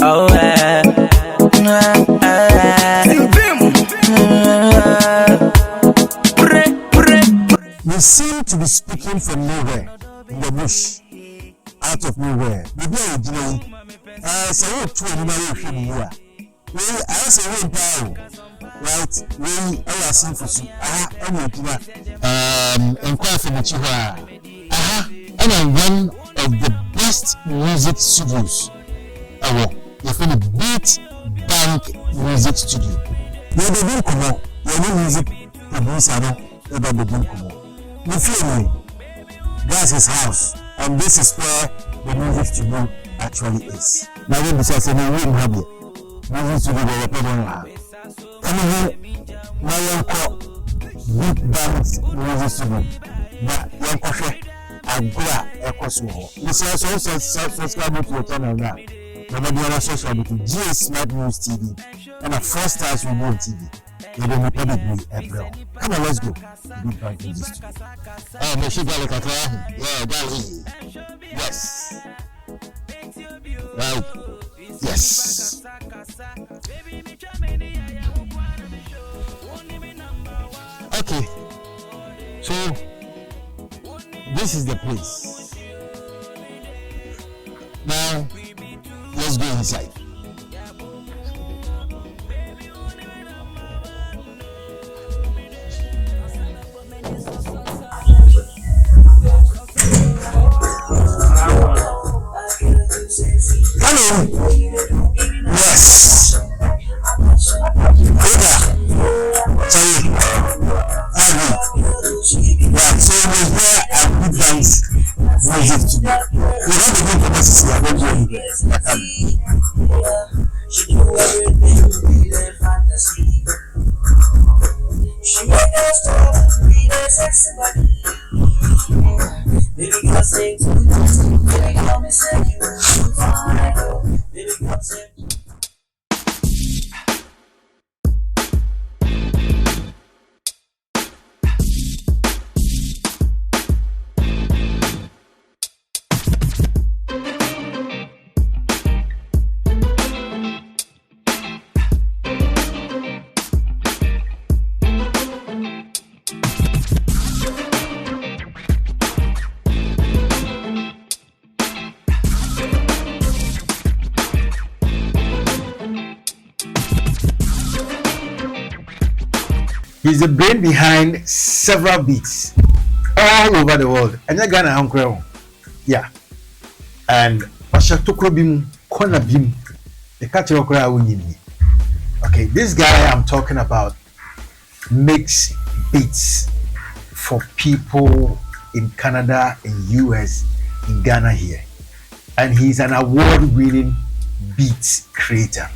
Oh, You seem to be speaking from nowhere, in the bush, out of nowhere. Maybe I do. So what two animals you are? We I say we power, right? We Assin Foso. I'm inquire from Chihuahua. And I'm one of the best music studios. You're from the BEATBANK music studio. You're the one come on. You're the music producer. You're the one come on. You feel me? That's his house, and this is where the music studio actually is. Now, when you say, "No, we don't have it," music studio we don't have. Come on, my uncle, BEATBANK music studio. But your coffee, I go a cosmo. You say, so subscribe to your channel now. Remember, you are social media, GS Smart News TV, and a 4-star review on TV. You don't make me every. Come on, let's go. BEATBANK music studio. Oh, my sugar, look at her. Yeah, darling. Yes. Right. Yes. Okay. So, this is the place. Now, let's go inside. Hello. Yes. Yeah, so we're here at BEATBANK music studio. We have a good capacity. I don't do anything. She do everything with a fantasy. She make us talk with a sexy body. Baby girl say to you, baby girl me say you fine. Baby girl say. He's the brain behind several beats all over the world. And you're Ghana uncle. Yeah. And Pashatokro Bim, Kona Bim, the catcher of Okay, this guy I'm talking about makes beats for people in Canada, in US, in Ghana here. And he's an award-winning beat creator.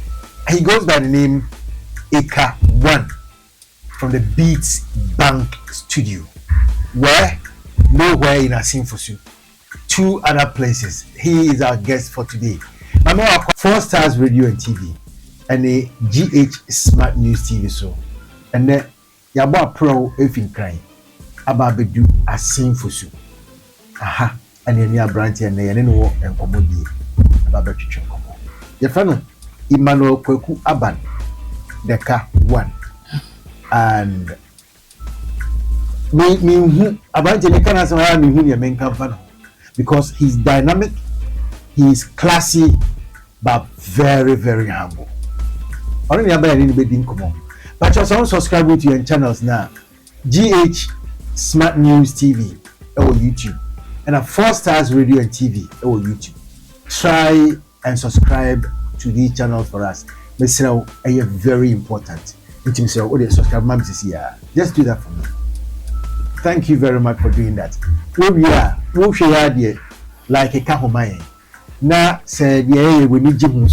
He goes by the name Eka One from the BEATBANK studio, where nowhere in Assin Foso, 2 other places. He is our guest for today. I'm on 4 Stars Radio and TV, and a GH Smart News TV show, and then Yaba Pro Effing crying about Bedu Assin Foso. Aha, and then your branch and the no and Comodi about Betu Komo. Your friend Emmanuel Kweku Aban, Deka 1. And me about because he's dynamic, he's classy, but very, very humble. Only about anybody come on. But you also subscribe to your channels now. GH Smart News TV or YouTube, and a 4 Stars Radio and TV or YouTube. Try and subscribe to these channels for us. This is very important. Subscribe, just do that for me. Thank you very much for doing that. We are like a kahomai. Now say we need you.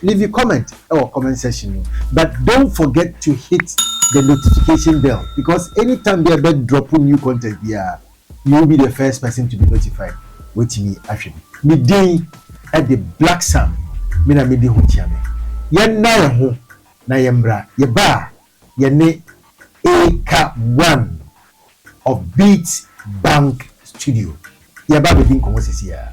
Leave your comment or comment section, but don't forget to hit the notification bell, because anytime we are dropping new content, you will be the first person to be notified. Wait me actually. Midday at the Black Sam. Mina midday huntiame. Yan na ho. Na yembra yeba yene Eka One of BEATBANK studio. Yeba be din komo sisi ya.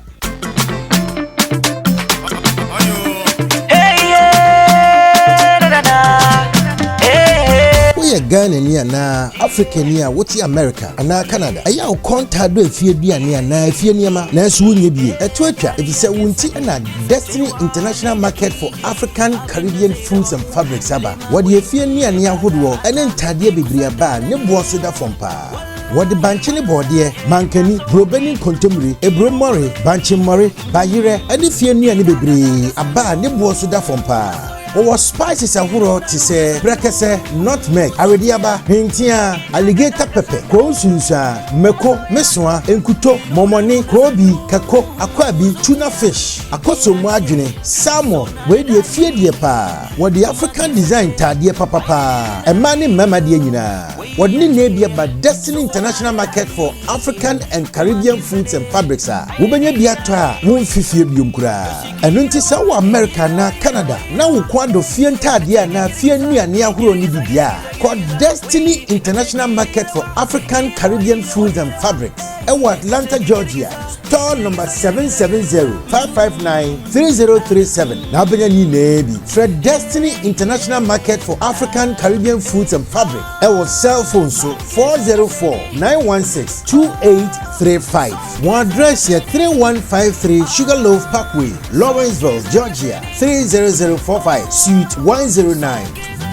woyɛ Ghana ni ana Africa ni a wote America ana Canada aya wo contact do efie duane ana efie niema na so wonye bie eto atwa efise wonti na Destiny International Market for African Caribbean Foods and Fabrics aba wode efie niane ahodo ene ntade bebre aba ne boso da fompa wode banche ne bode mankani brobeni kontomri ebromore banche more bayire ene fie niane bebre aba ne boso da fompa was spices ahuro ti se brekese nutmeg arediaba hintia alligator pepper konsunsa meko mesoa enkuto momoni krobi kako akwabi tuna fish akosomu adwene salmon we de fie de pa wode African design tade papa emane mama de nyina wode ne nebia ba Destiny International Market for African and Caribbean Foods and Fabrics wo benya bia to a won fifie biom kura enu nti sa wo America na Canada na wo kwado fie ntade na fie nuane ahoro ni bibia called Destiny International Market for African Caribbean Foods and Fabrics Atlanta, Georgia. Store number 770-559-3037. Now benya ni nebi. Fred Destiny International Market for African Caribbean Foods and Fabric. Cell phone so 404-916-2835. One address here 3153 Sugarloaf Parkway, Lawrenceville, Georgia 30045, Suite 109.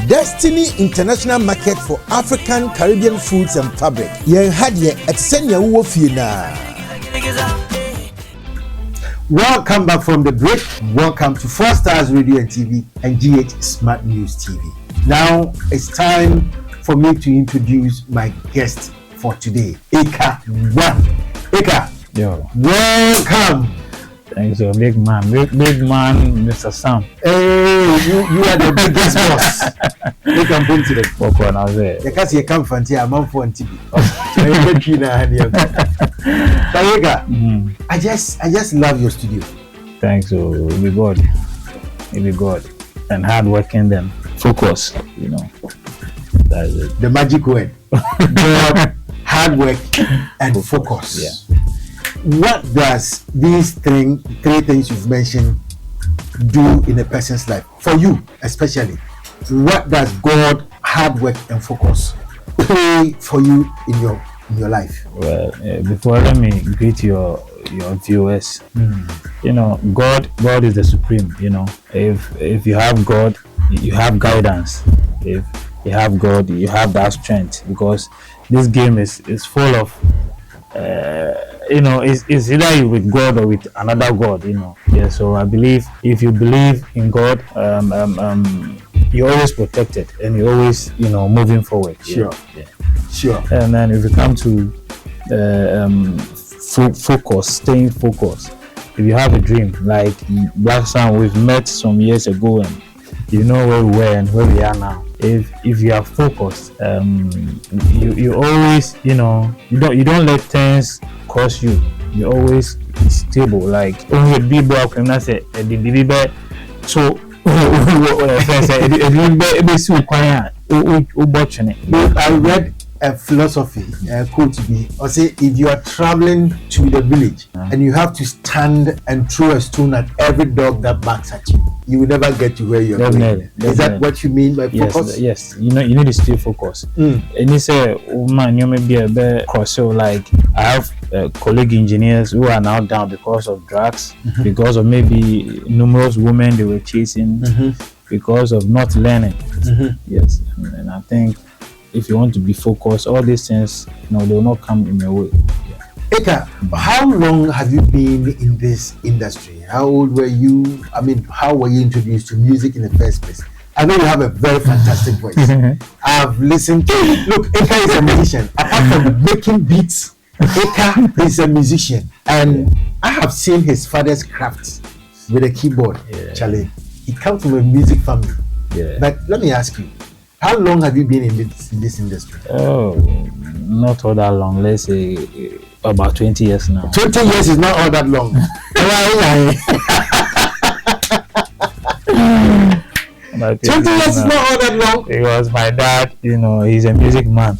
Destiny International Market for African Caribbean Foods and Fabric. Yen hadye etisenya wo fie na. Welcome back from the break. Welcome to 4 Stars Radio and TV and GH Smart News TV. Now it's time for me to introduce my guest for today, Eka One. Eka, yo, welcome. Thanks, so big man, Mr. Sam. Hey, you are the biggest boss. You can bring to the Poko now there. Because you come from here, I'm on for TV. Eka, I just love your studio. Thanks, so it be God, and hard working then focus, you know. That's it. The magic word. God, hard work and focus. Yeah. What does these three things you've mentioned do in a person's life? For you, especially, what does God, hard work, and focus play for you in your life? Well, before let me greet your viewers. You know, God is the supreme. You know, if you have God, you have guidance. If you have God, you have that strength, because this game is full of. You know, it's either you with God or with another God, you know. Yeah, so I believe if you believe in God, you're always protected and you're always, you know, moving forward. Sure. Yeah. Sure. And then if you come to focus, staying focused. If you have a dream, like Black Sam, we've met some years ago and you know where we were and where we are now. If you are focused, you always, you know, you don't let things cross you. You're always stable. Like only BEATBANK can not say the so I read a philosophy quote to be or say if you are traveling to the village and you have to stand and throw a stone at every dog that barks at you, you will never get to where you're going. Is that what you mean by focus? Yes. You know, you need to stay focused. And you say, oh man, you may be a bit cross. So like I have colleague engineers who are now down because of drugs, because of maybe numerous women they were chasing, because of not learning. Yes, and I think if you want to be focused, all these things, you know, they will not come in your way. Eka, how long have you been in this industry? How old were you? I mean, how were you introduced to music in the first place? I know you have a very fantastic voice. I've listened to look, Eka is a musician. Apart from making beats, Eka is a musician. And I have seen his father's craft with a keyboard. Charlie, he comes from a music family. But let me ask you, how long have you been in this industry? Oh, not all that long. Let's say about 20 years now. 20 years is not all that long. 20 years is not all that long. Because my dad, you know, he's a music man.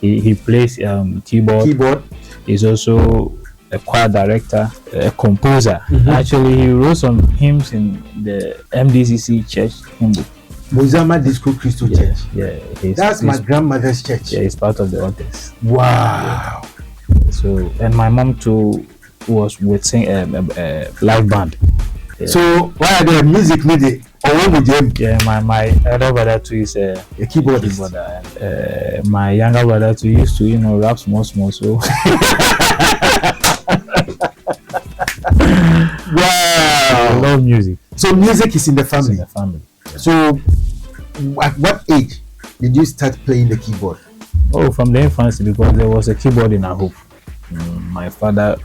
He plays keyboard. He's also a choir director, a composer. Actually, he wrote some hymns in the MDCC church hymn book. Mozama Disco Christian Church. Yeah, That's my grandmother's church. Yeah, he's part of the authors. Wow. So, and my mom too was with sing live band. Yeah. So why are there music needed? Or when we jam? Yeah, my elder brother too is a keyboardist. And my younger brother too used to rap small. So wow, I love music. So music is in the family. It's in the family. Yeah. So at what age did you start playing the keyboard? Oh, from the infancy, because there was a keyboard in our home. My father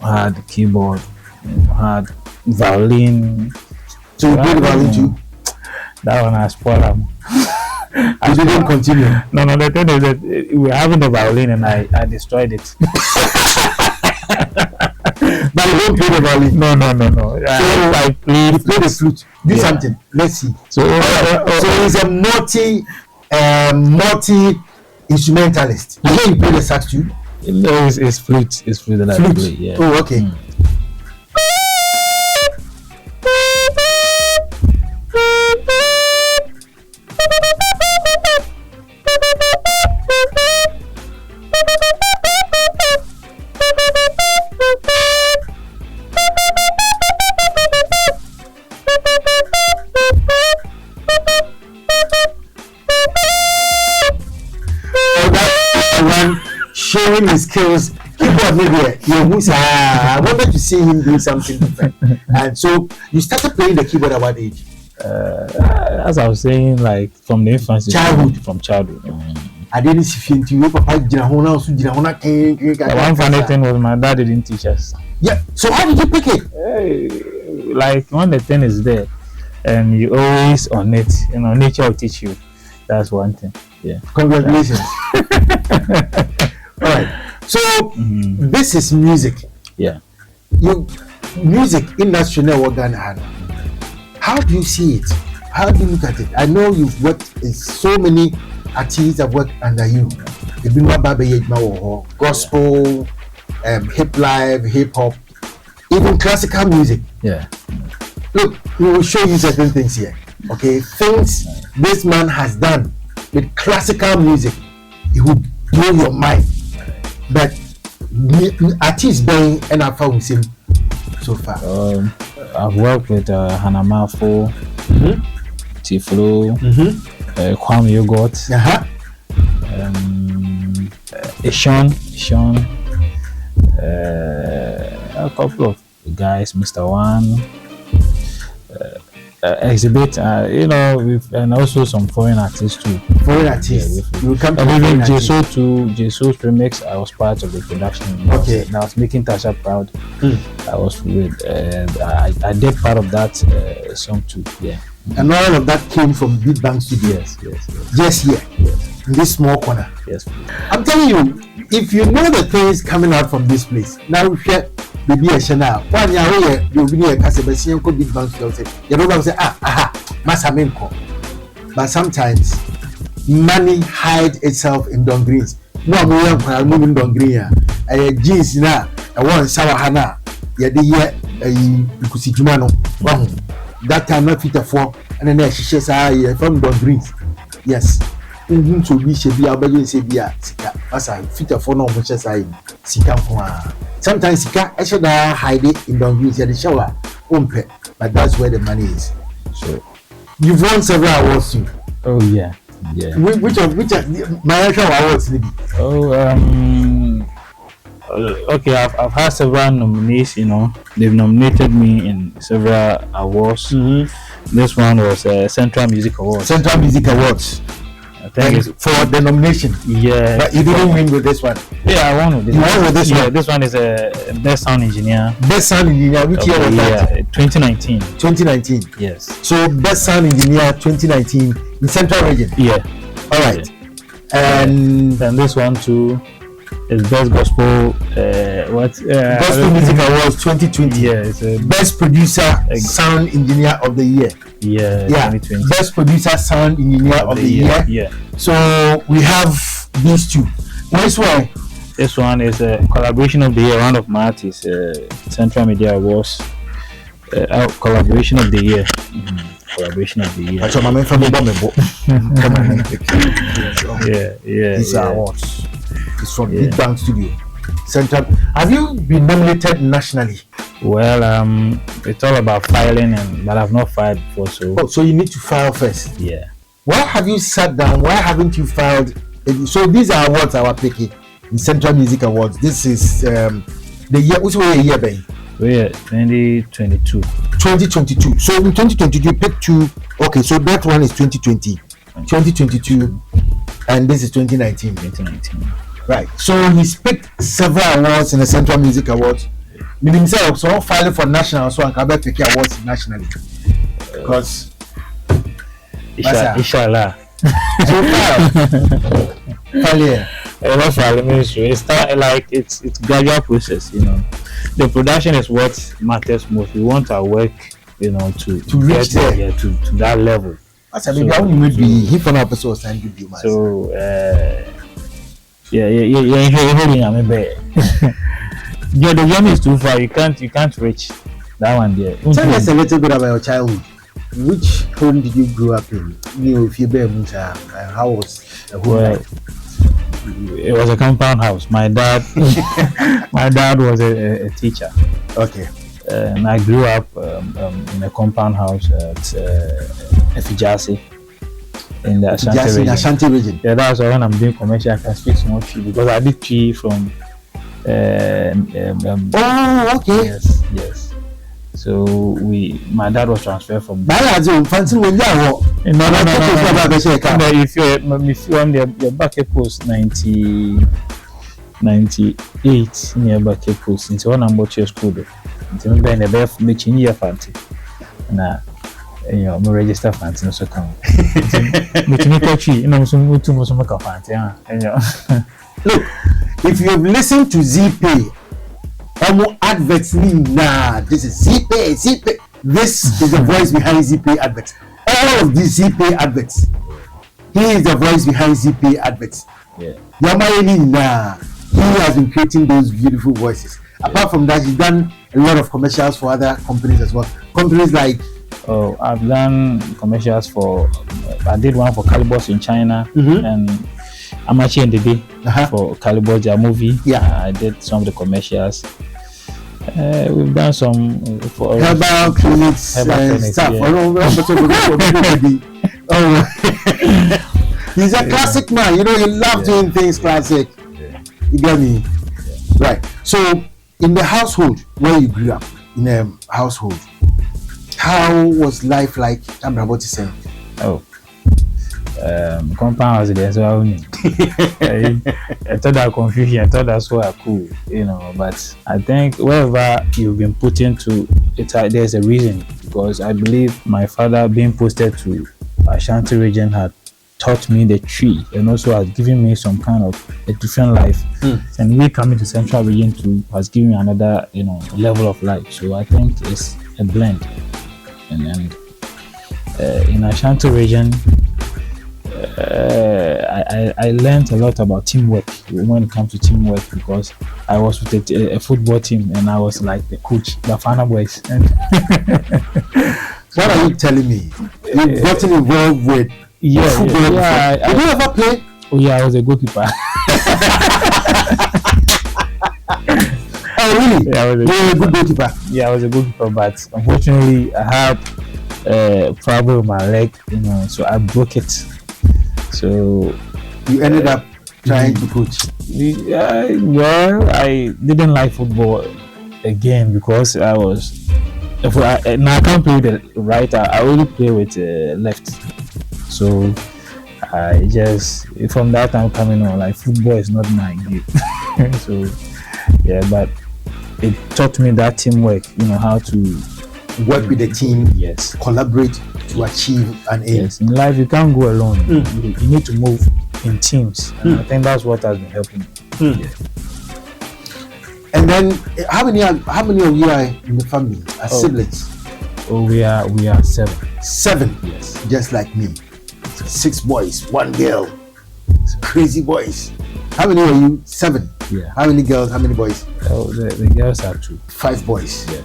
had keyboard, had violin. So you played violin too? That one I spoiled him. I didn't continue. No, the thing is that we were having the violin and I destroyed it. But you don't play the violin? No. So I played. You play the flute. Do something. Let's see. So he's a multi instrumentalist. You hear you play the sax too? No, it's flute. It's flute that I play. Yeah. Oh, okay. Showing his skills, keyboard maybe I wanted to see him doing something different. And so you started playing the keyboard at what age? As I was saying, like from the infancy. From childhood. I didn't see him to papa. One funny thing was my dad didn't teach us. Yeah. So how did you pick it? Like when the thing is there and you always on it, nature will teach you. That's one thing. Yeah. Congratulations. All right. So this is music. Yeah. Music industry now Ghana. How do you see it? How do you look at it? I know you've worked with so many artists that work under you. Gospel, hip life, hip hop, even classical music. Yeah. Look, we will show you certain things here. Okay, things this man has done with classical music, it will blow your mind. But artists being and I found him so far. I've worked with Hanamafo, Tiflo, Kwame Yogurt, Assin, a couple of guys, Mr. One, Exhibit, and also some foreign artists too. Foreign artists. Yeah, you come to even Jeso's remix. I was part of the production. Okay. And I was making Tasha proud. I was with, I did part of that song too. Yeah. And all of that came from BEATBANK Studio. Yes. Just here. Yes. In this small corner. Yes. I'm telling you, if you know the things coming out from this place, now share baby a channel. One year you'll be near Casabasian could BEATBANK Studio. You don't say, Massamenko. But sometimes money hides itself in Don Greens. No, I'm moving Don Green. Jeans now, I want Sawa Hana. Yeah, because see Jumano. That time not fit for, and then she says, from Don Greens. Yes. So we should be able to say, as I fit for no much as I Sika. Sometimes Sika, I should hide it in Don Greens at the shower. But that's where the money is. So you've won several awards too. Oh yeah. Which my actual awards? Okay, I've had several nominees. They've nominated me in several awards. This one was Central Music Awards. Central Music Awards. Thank you for the nomination. Yeah. But you didn't win with this one. Yeah, I won with this. You won with this one. This one is a Best Sound Engineer. Best Sound Engineer. Which year was that? 2019. 2019. Yes. So Best Sound Engineer 2019 in Central Region. Yeah. All right. Yeah. And this one too is Best Gospel. Gospel Music Awards 2020. Yeah. It's Best Producer Sound Engineer of the Year. Yeah. 2020. Best Producer Sound Engineer of the Year. Yeah. So we have these two. This one. This one is a collaboration of the year. One of my artists, Central Media Awards, collaboration of the year. celebration of the year. That's my main family bomb. Yeah. These are awards. It's from BEATBANK Studio. Central. Have you been nominated nationally? Well, it's all about filing, but I've not filed before, so. So you need to file first. Yeah. Why have you sat down? Why haven't you filed? So these are awards I was picking in Central Music Awards. This is the year. Which way year, Ben? We're 2022. 2022. So in 2022, you picked two. Okay, so that one is 2020, 2022, and this is 2019. 2019. Right. So he's picked several awards in the Central Music Awards. Meaning himself, so filing for national, so I can better pick awards nationally. Because Inshallah. so file. It's gradual process, you know. The production is what matters most. We want our work, you know, to reach there. Yeah, to that level. That's maybe how you would be he for an episode and give you. So yeah, the journey is too far. You can't reach that one there. Tell us a little bit about your childhood. Which home did you grow up in? You know, if you bear Musa, how was the home life? It was a compound house. My dad was a teacher. Okay. And I grew up in a compound house at Efijasi in the Ashanti region. Yeah, that's why when I'm doing commercial, I can speak small tree because I did tree from. Oh, okay. Yes. So my dad was transferred from. No. If you're on the back post 98 near back post into one number chair school. Into me in the best making year fancy. Nah, you know, me register fancy no so come. But me touchy, you know, so much fancy. Look, if you have listened to ZPay, adverts nah, this is ZPay. This is the voice behind ZPay adverts. All of these ZPay adverts. He is the voice behind ZPay adverts. Yeah. Nah, he has been creating those beautiful voices. Apart from that, he's done a lot of commercials for other companies as well. Companies like I've done commercials for I did one for Calibos in China and Amachi and the Day for Calibos, their movie. Yeah. I did some of the commercials. We've done some for herbal clinics and stuff. He's a classic man, you know, he loves doing things classic. You get me? Right. So in the household where you grew up, in a household, how was life like? I'm about to say. Compound house there, so I thought that confusion, I thought that's so cool, you know. But I think wherever you've been put into it, there's a reason. Because I believe my father being posted to Ashanti region had taught me the tree and also has given me some kind of a different life. And we coming to Central region too has given me another, you know, level of life. So I think it's a blend. And in Ashanti region, I learned a lot about teamwork when it comes to teamwork because I was with a football team and I was like the coach, the Bafana boys. What are you telling me? You've gotten involved with football? Yeah. Did you ever play? Oh yeah, I was a goalkeeper. Oh really? Yeah, you were a good goalkeeper. Yeah, I was a goalkeeper, but unfortunately I had a problem with my leg, you know, so I broke it. So you ended up trying to coach. Well, I didn't like football again because I was. Now I can't play with the right. I only play with left. So I just from that time coming on, like football is not my game. So yeah, but it taught me that teamwork. You know how to work with the team. Yes. Collaborate to achieve an aim. Yes. In life, you can't go alone. You need to move in teams. And I think that's what has been helping me. Yeah. And then, how many of you are in the family as siblings? Oh, we are 7. 7. Yes. Just like me. 6 boys, 1 girl. Crazy boys. How many are you? 7. Yeah. How many girls? How many boys? Oh, the girls are 2. 5 boys. Yeah.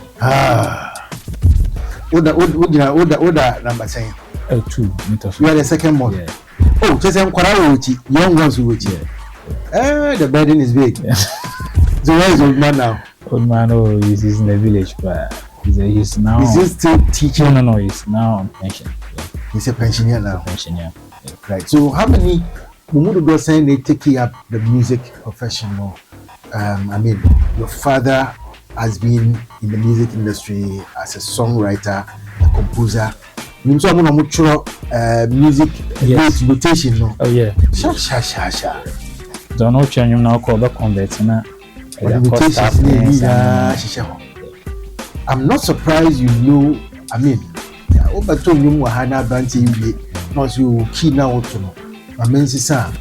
Oda number saying. 2 meters. You are the second one. Yeah. Oh, just young ones who the burden is big. So where is old man now? Old man, he's in the village, but he's now. Is he still teaching? No, he's now on pension. Yeah. He's a pensioner now. Pensioner. Yeah. Right. So how many Mumudu go saying they take up the music profession more? I mean, your father has been in the music industry as a songwriter, a composer. So I'm gonna music notation. No? Oh yeah. Sha. Don't know change now call back convert na. I'm not surprised you know. I mean, over to you Hana Banti not you key now to I mean sir.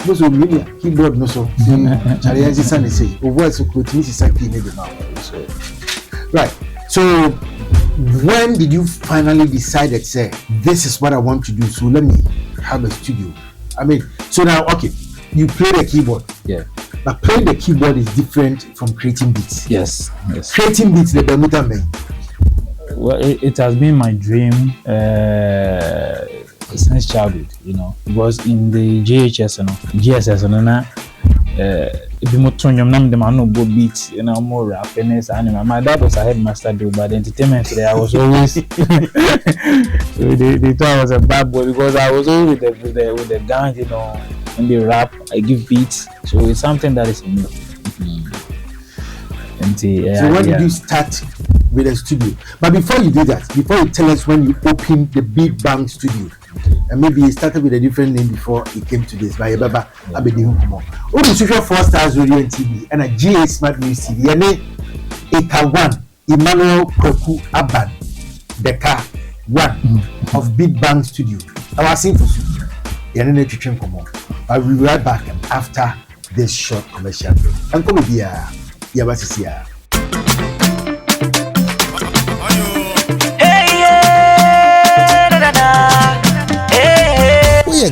Most of me keyboard no so. Charianzi Sunday say voice could miss Saki in the mouth. Right. So when did you finally decide that say this is what I want to do? So let me have a studio. I mean, so now okay, you play the keyboard. Yeah. But playing the keyboard is different from creating beats. Yes. Creating beats, the Bermuda man. Well, it has been my dream since childhood, you know. It was in the GSS, if you want to know beats, you know, more rap and my dad was a headmaster though, but the entertainment today I was always so they thought I was a bad boy because I was always with the gang, you know, and the rap, I give beats, so it's something that is in me. So when did you start with a studio? But before you do that, before you tell us when you opened the BEATBANK studio, and maybe it started with a different name before it came to this. But Baba, I be doing more. Oh, the social 4 Stars Radio and TV and a GA Smart News TV. And Eka 1 Emmanuel Koku Aban, the car 1 of BEATBANK studio. I was saying for you, and then to come on. I'll be right back after this short commercial break. And come here, Yabasisia.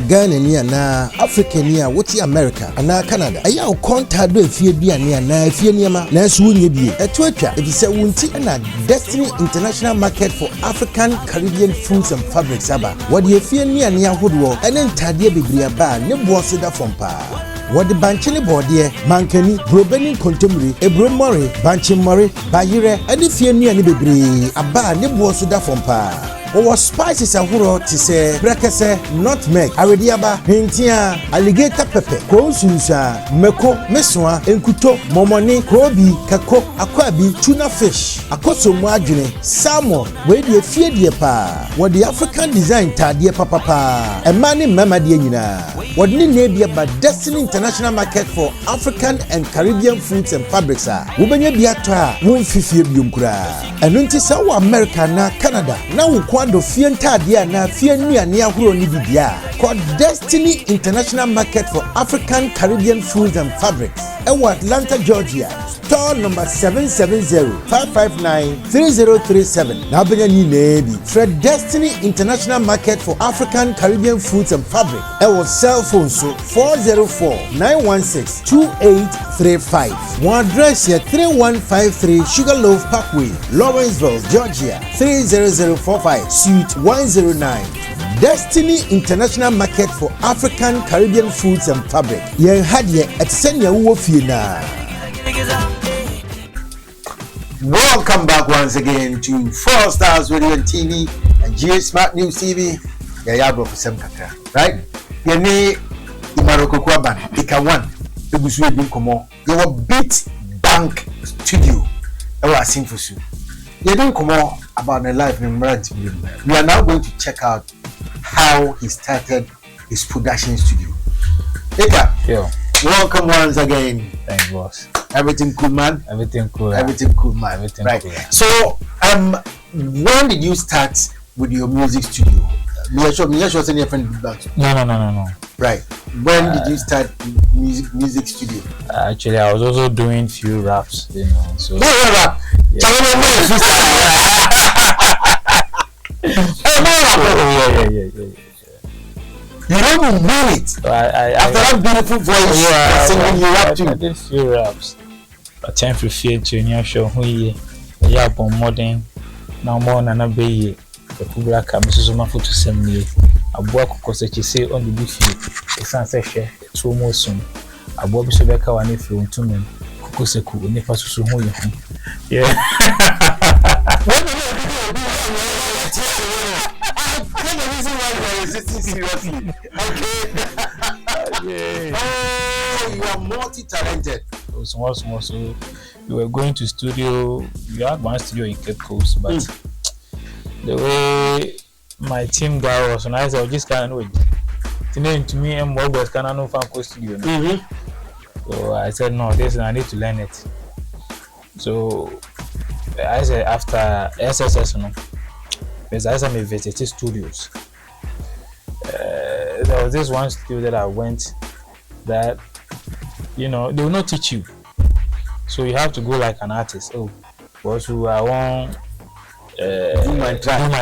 Ghana ni ana Africa ni a woti America ana Canada aya o contact do afie duane ana afie niema na so wonye bie eto atwa ebise wonti na Destiny International Market for African Caribbean Foods and Fabrics aba wode afie niane ahodo ene ntade bebre aba ne boso da fompa wode banchene bode mankani brobeni kontomri ebromore banchimore bayire ene fie niane bebre aba ne boso da fompa. Our spices are huro to say brekese nutmeg arediaba hintia alligator pepper konsusa meko meswa enkuto momoni krobi kako akwabi tuna fish akoso mu adwene salmon we de fie de pa what the African design tade papa emani mama de nyina what ni na bia ba Destiny International Market for African and Caribbean Foods and Fabrics a wo benya bia to a won fifie biom kura eno nti sa wo America na Canada na wo kwado fie ntade na fie nuane ahoro ni bibia called Destiny International Market for African Caribbean Foods and Fabrics ewa Atlanta, Georgia. Store number 770-559-3037. Now benya ni nebi Fred Destiny International Market for African Caribbean Foods and Fabric. Ewa cell phone so 404-916-2835. One address here 3153 Sugarloaf Parkway, Lawrenceville, Georgia 30045 Suite 109. Destiny International Market for African Caribbean Foods and Fabric. Yen hadye at Senya Uwofina. Welcome back once again to 4 Stars Radio and TV and GA Smart News TV. Yeah, bro, for some kaka, right? Yeni Imaroko Kwaban, Eka 1, Ebusu Ebin Komo. Your BEATBANK studio. Ewa Assin Foso. You didn't come about the life in Marant. We are now going to check out how he started his production studio. Eka, welcome once again. Thanks, boss. Everything cool, man. Everything cool. Everything cool, man. Everything right. Cool, yeah. So, when did you start with your music studio? Me sure any friend back. No. Right. When did you start music studio? Actually, I was also doing few raps, you know. So. No rap. Yeah. Yeah. You don't even mean it. So I after that beautiful voice, singing you rap too. I did few raps. I time to feel to new show who yeah upon modern Now more than a bay, the Kubla Kamis Mafutu send me. A book because she say on the beef, a sunset share, 2 more soon. A Bobby Sobeka one if you 2 men, Kukuseku, Nipa Susu. Yeah. Seriously. Okay. Oh, you are multi-talented. Small. So we were going to studio. We had one studio in Cape Coast, but the way my team guy was, and I said, just can't wait. To me, and what was can I know from Coast Studio? So I said, no, I need to learn it. So I said, after SSS, because I said, I visited studios. There was this one studio that I went that, they will not teach you. So you have to go like an artist. Oh, because I want do my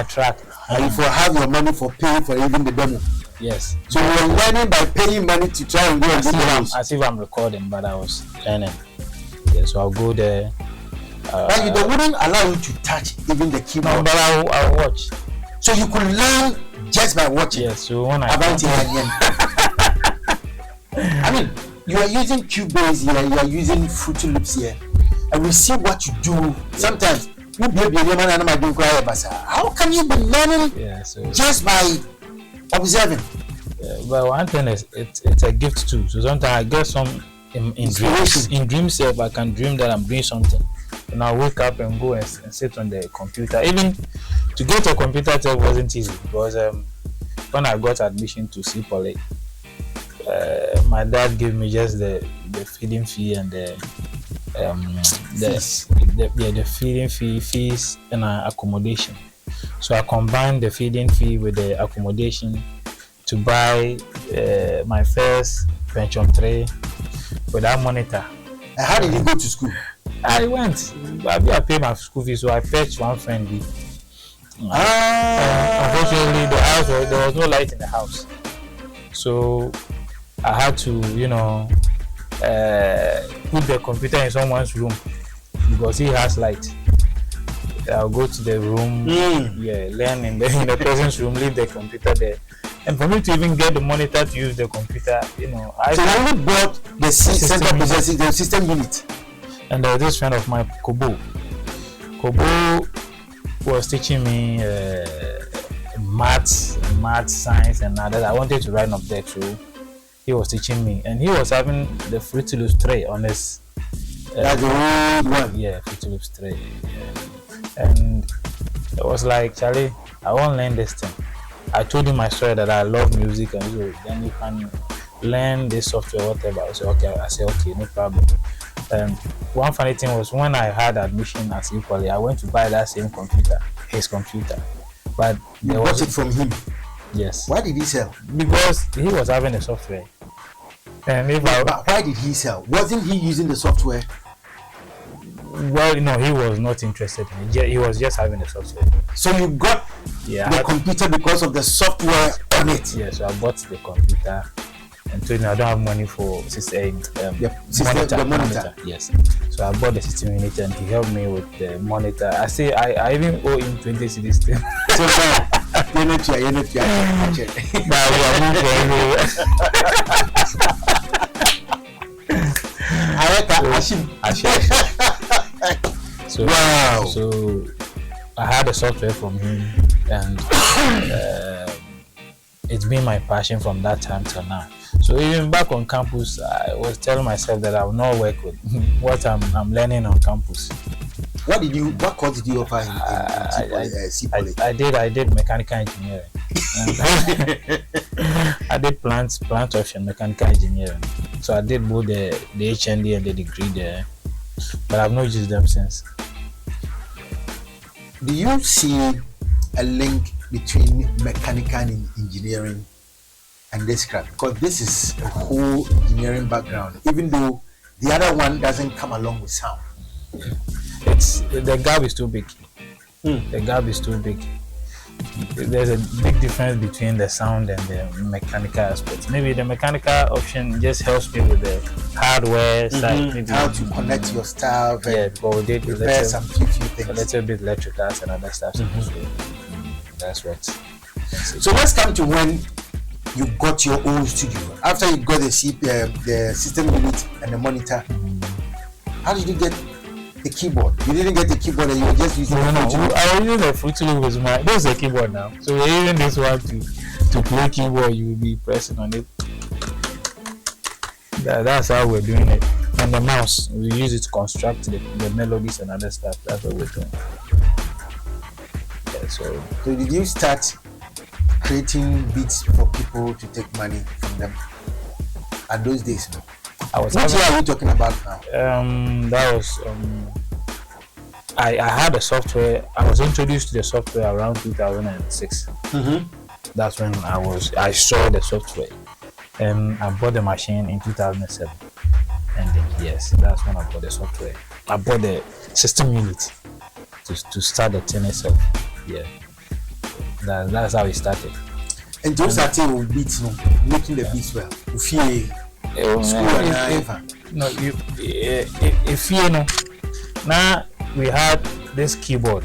track. And if you have your money for paying for even the demo. Yes. So you're learning by paying money to try and go and do demos. As if I'm recording, but I was learning. Yeah, so I'll go there. But they wouldn't allow you to touch even the keyboard. No, but I'll watch. So you could learn just by watching. Yes. So when I mean, you are using Cubase here, you are using Fruity Loops here, and we see what you do. Sometimes you baby how can you be learning just by observing? But one thing is it's a gift too. So sometimes I get some in dreams. In dreams, if I can dream that I'm doing something, and I wake up and go and sit on the computer. Even to get a computer itself wasn't easy because when I got admission to C Poly, my dad gave me just the feeding fee and the feeding fees and accommodation. So I combined the feeding fee with the accommodation to buy my first pension tray with that monitor. And how did you go to school? I went. I paid my school fees, so I fetched one friend. Unfortunately, there was no light in the house, so I had to, put the computer in someone's room because he has light. I'll go to the room, learn in the person's room, leave the computer there. And for me to even get the monitor to use the computer, I only bought the system unit. And there was this friend of mine, Kobo. Kobo was teaching me math, science, and that. I wanted to write up there too. He was teaching me, and he was having the Fruity Loops tray on his. That's the old one. Yeah, Fruity Loops tray. Yeah. And it was like, Charlie, I want to learn this thing. I told him my story that I love music, and so then you can learn this software, whatever. I said, okay. No problem. One funny thing was when I had admission at Equally, I went to buy that same computer, his computer. But you bought it from him? Yes. Why did he sell? Because he was having the software. And but why did he sell? Wasn't he using the software? Well, no, he was not interested in it. He was just having the software. So you got the computer because of the software on it? Yes, so I bought the computer and told him I don't have money for the monitor. Yes. So I bought the system unit and he helped me with the monitor. I even owe him 20 cedis still. So you're not But we are moving anyway. Wow. So I had the software from him, and it's been my passion from that time till now. So even back on campus, I was telling myself that I will not work with what I'm learning on campus. What course did you offer in I did mechanical engineering. I did plant option mechanical engineering. So I did both the HND and the degree there, but I've not used them since. Do you see a link between mechanical engineering and this craft? Because this is a whole engineering background, even though the other one doesn't come along with sound. The gap is too big. The gap is too big. there's a big difference between the sound and the mechanical aspect. Maybe the mechanical option just helps me with the hardware side, maybe how to connect your stuff. Yeah, but we did repair some few things. A little bit electricals and other stuff. So, that's what. So let's come to when you got your own studio. After you got the system unit and the monitor, how did you get the keyboard? You didn't get the keyboard and you were just using I was using the Fruity Loop with my. There's a keyboard now, so we're using this one to play keyboard. You will be pressing on it. That's how we're doing it. And the mouse, we use it to construct the melodies and other stuff. That's what we're doing. Yeah, so did you start creating beats for people to take money from them at those days? No? What year are we talking about now? That was I had a software. I was introduced to the software around 2006. That's when I saw the software, and I bought the machine in 2007. And then, yes, that's when I bought the software. I bought the system unit to start the thing itself. Yeah, that's how it started. And those started with beats, making the beats well. Now we had this keyboard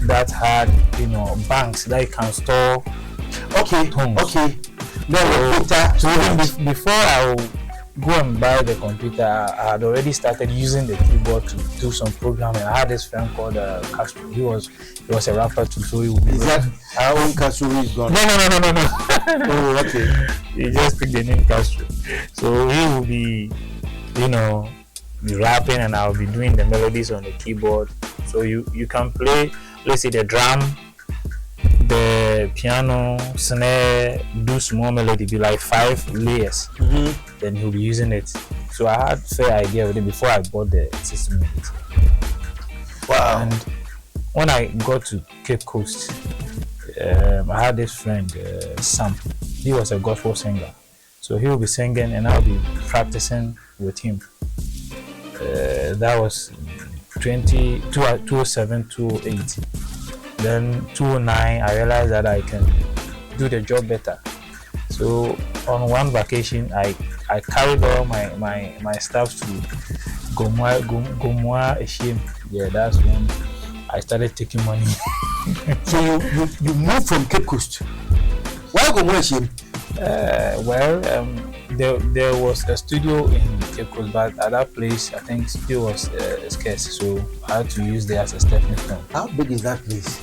that had banks that you can store tones. So even before I would go and buy the computer, I had already started using the keyboard to do some programming. I had this friend called Castro. He was a rapper too, so he would be. Is that our own Castro is gone? No. Oh, okay. He just picked the name Castro. So he will be, be rapping, and I'll be doing the melodies on the keyboard. So you can play, let's say, the drum, the piano, snare, do small melody, be like 5 layers. Then he'll be using it. So I had fair idea with it before I bought the system unit. Wow. And when I got to Cape Coast, I had this friend, Sam. He was a gospel singer. So he will be singing and I'll be practicing with him. That was 2007, 2008. Then 2009, I realized that I can do the job better. So on one vacation, I carried all my stuff to Gomwa Eshim. Yeah, that's when I started taking money. So you moved from Cape Coast. Why Gomwa Eshim? There was a studio in Cape Coast, but at that place, I think studio was scarce, so I had to use there as a stepping stone. How big is that place?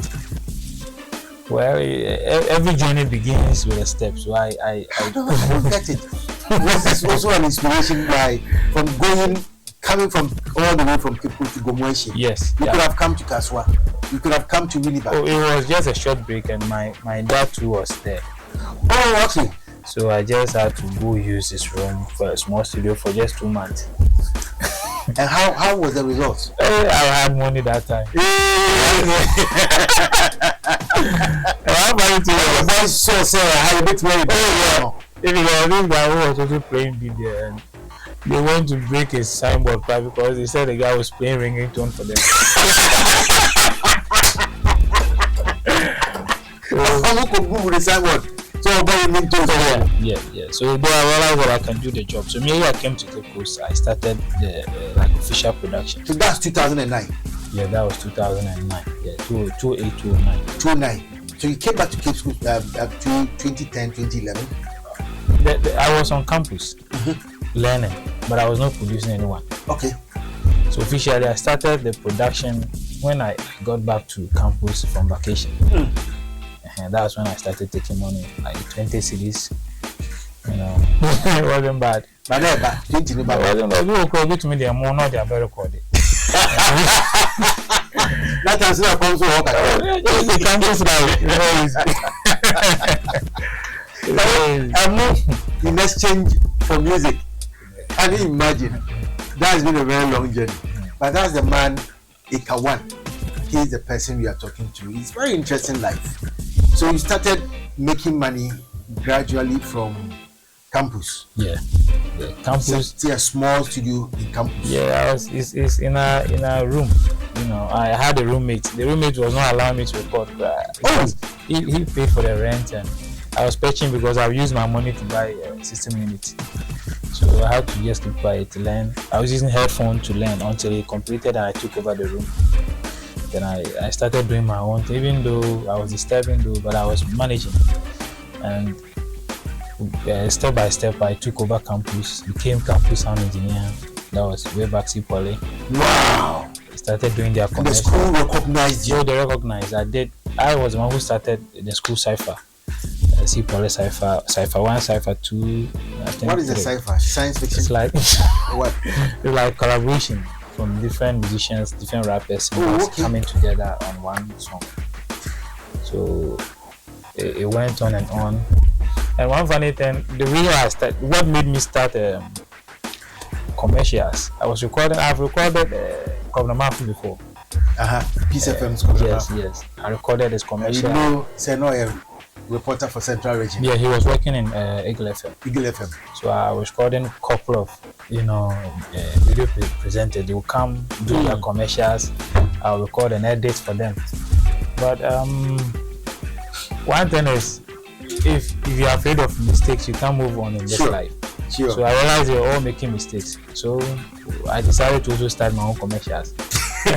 Well, every journey begins with a step, so I don't get it. Was this also an inspiration coming from all the way from Cape Coast to Gomweshi? Yes. You could have come to Kaswa. You could have come to Winnipeg. Oh, it was just a short break, and my dad too was there. Oh, okay. So I just had to go use this room for a small studio for just 2 months. And how was the result? I had money that time. If it was this guy who was also playing video, and they went to break his signboard because they said the guy was playing ringtone for them. Who could move the signboard? So yeah. So they realized that I can do the job. So maybe I came to Cape Coast. I started the official production. So that's 2009. Yeah, that was 2009. Yeah, 2008, 2009. So you came back to Cape Coast 2010, 2011. I was on campus learning, but I was not producing anyone. Okay. So officially, I started the production when I got back to campus from vacation. And that's when I started taking money, like 20 CDs. It wasn't bad. But never, 20 never. People could give to me their more, not their very recorded. That has not come to work. The campus in exchange for music. Can you imagine? That's been a very long journey. But that's the man, Ikawan. He's the person we are talking to. It's very interesting life. So you started making money gradually from campus. Yeah. Campus. See a small studio in campus. Yeah, it's in a room. I had a roommate. The roommate was not allowing me to record because he paid for the rent, and I was patching because I used my money to buy system unit. So I had to just keep quiet to learn. I was using headphones to learn until he completed and I took over the room. Then I started doing my own thing, even though I was disturbing but I was managing. And step by step, I took over campus, became campus sound engineer. That was way back Poly. Wow! I started doing their commercial. The school recognized you. So they recognized. I was the one who started the school cipher. Poly cipher 1, cipher 2. What is the cipher? Science fiction? It's like what? It's like collaboration from different musicians, different rappers, coming together on one song. So it went on and on. And one funny thing, the reason I started, what made me start commercials, I've recorded Governor Mafu before. Peace FM's Yes. I recorded this commercial. You know, Seno, reporter for Central Region. Yeah, he was working in Eagle FM. Eagle FM. So I was recording a couple of, video presenters. They will come do their commercials. I'll record and edit for them. But one thing is, if you're afraid of mistakes, you can't move on in this life. Sure. So I realized they were all making mistakes. So I decided to also start my own commercials. So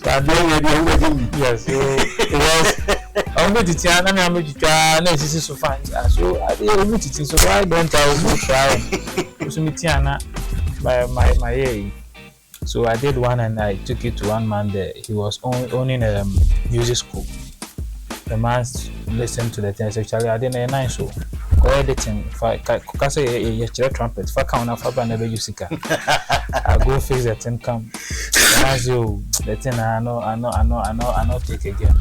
I did. Yes. So it was. I'm going to try. I'm going to try. No, this is so fun. So I did. So why don't I also try? So me Tiana by my year. So I did one and I took it to one man there. He was owning a music school. The man listened to the thing. Actually, I didn't know so. Editing. If I say you trumpet, if I count off, I never use it. I go fix the thing. Come. As you the thing, I know. Take again.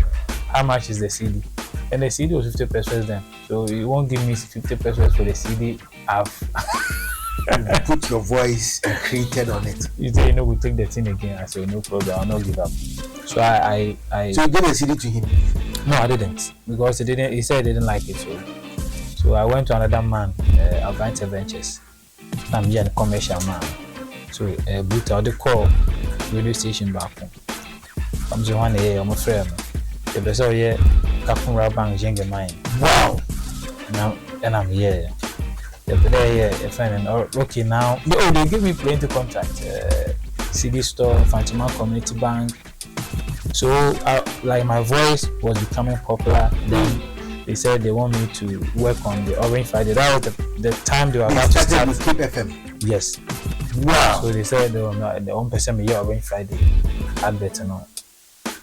How much is the CD? And the CD was 50 pesos then. So you won't give me 50 pesos for the CD. You put your voice and created on it. You say, we'll take the thing again. I said, no problem, I'll not give up. So So you gave the CD to him? No, I didn't. Because he said he didn't like it. So I went to another man, Advanced Ventures. I'm here a commercial man. So boot out the call radio station back home. I'm the one here, I'm a friend. The best of here, Captain Rabang Jenga mine. Wow! And I'm here. A friend and okay now. They give me plenty contract. CD store, Fantima Community Bank. So like my voice was becoming popular. Then they said they want me to work on the Orange Friday. That was the time they were about to start with Keep FM. Yes. Wow. So they said they were not the 1% me Orange Friday had better know.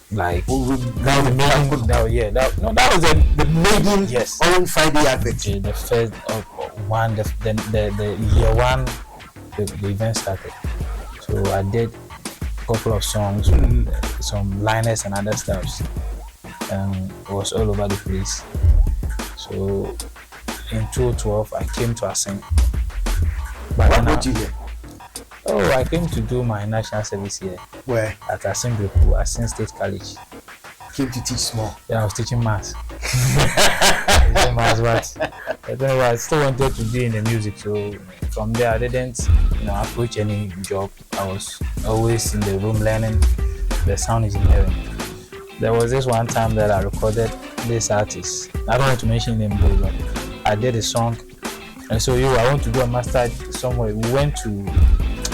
Like that was the maiden. That was the maiden. Yes. Orange Friday advert. The first one, the year one, the event started. So I did a couple of songs, some liners and other stuffs. It was all over the place. So in 2012, I came to Assin. What brought you here? Oh, I came to do my national service here. Where? At Assin State College. Came to teach small? Yeah, I was teaching maths. I still wanted to be in the music, so from there I didn't approach any job. I was always in the room learning the sound engineering. There was this one time that I recorded this artist. I don't want to mention him, but I did a song, and so I want to do a master somewhere. We went to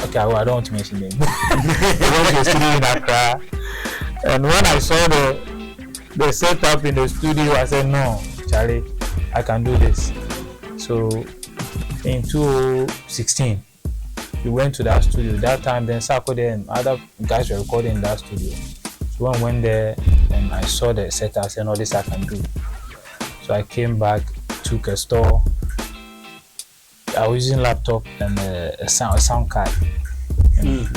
I don't want to mention him. We went to a studio in Accra, and when I saw the setup in the studio, I said, no, Charlie, I can do this. So in 2016, we went to that studio. That time, then Sako and other guys were recording in that studio. So when I went there and I saw the setup, I said, no, this I can do. So I came back, took a store. I was using laptop and a sound card.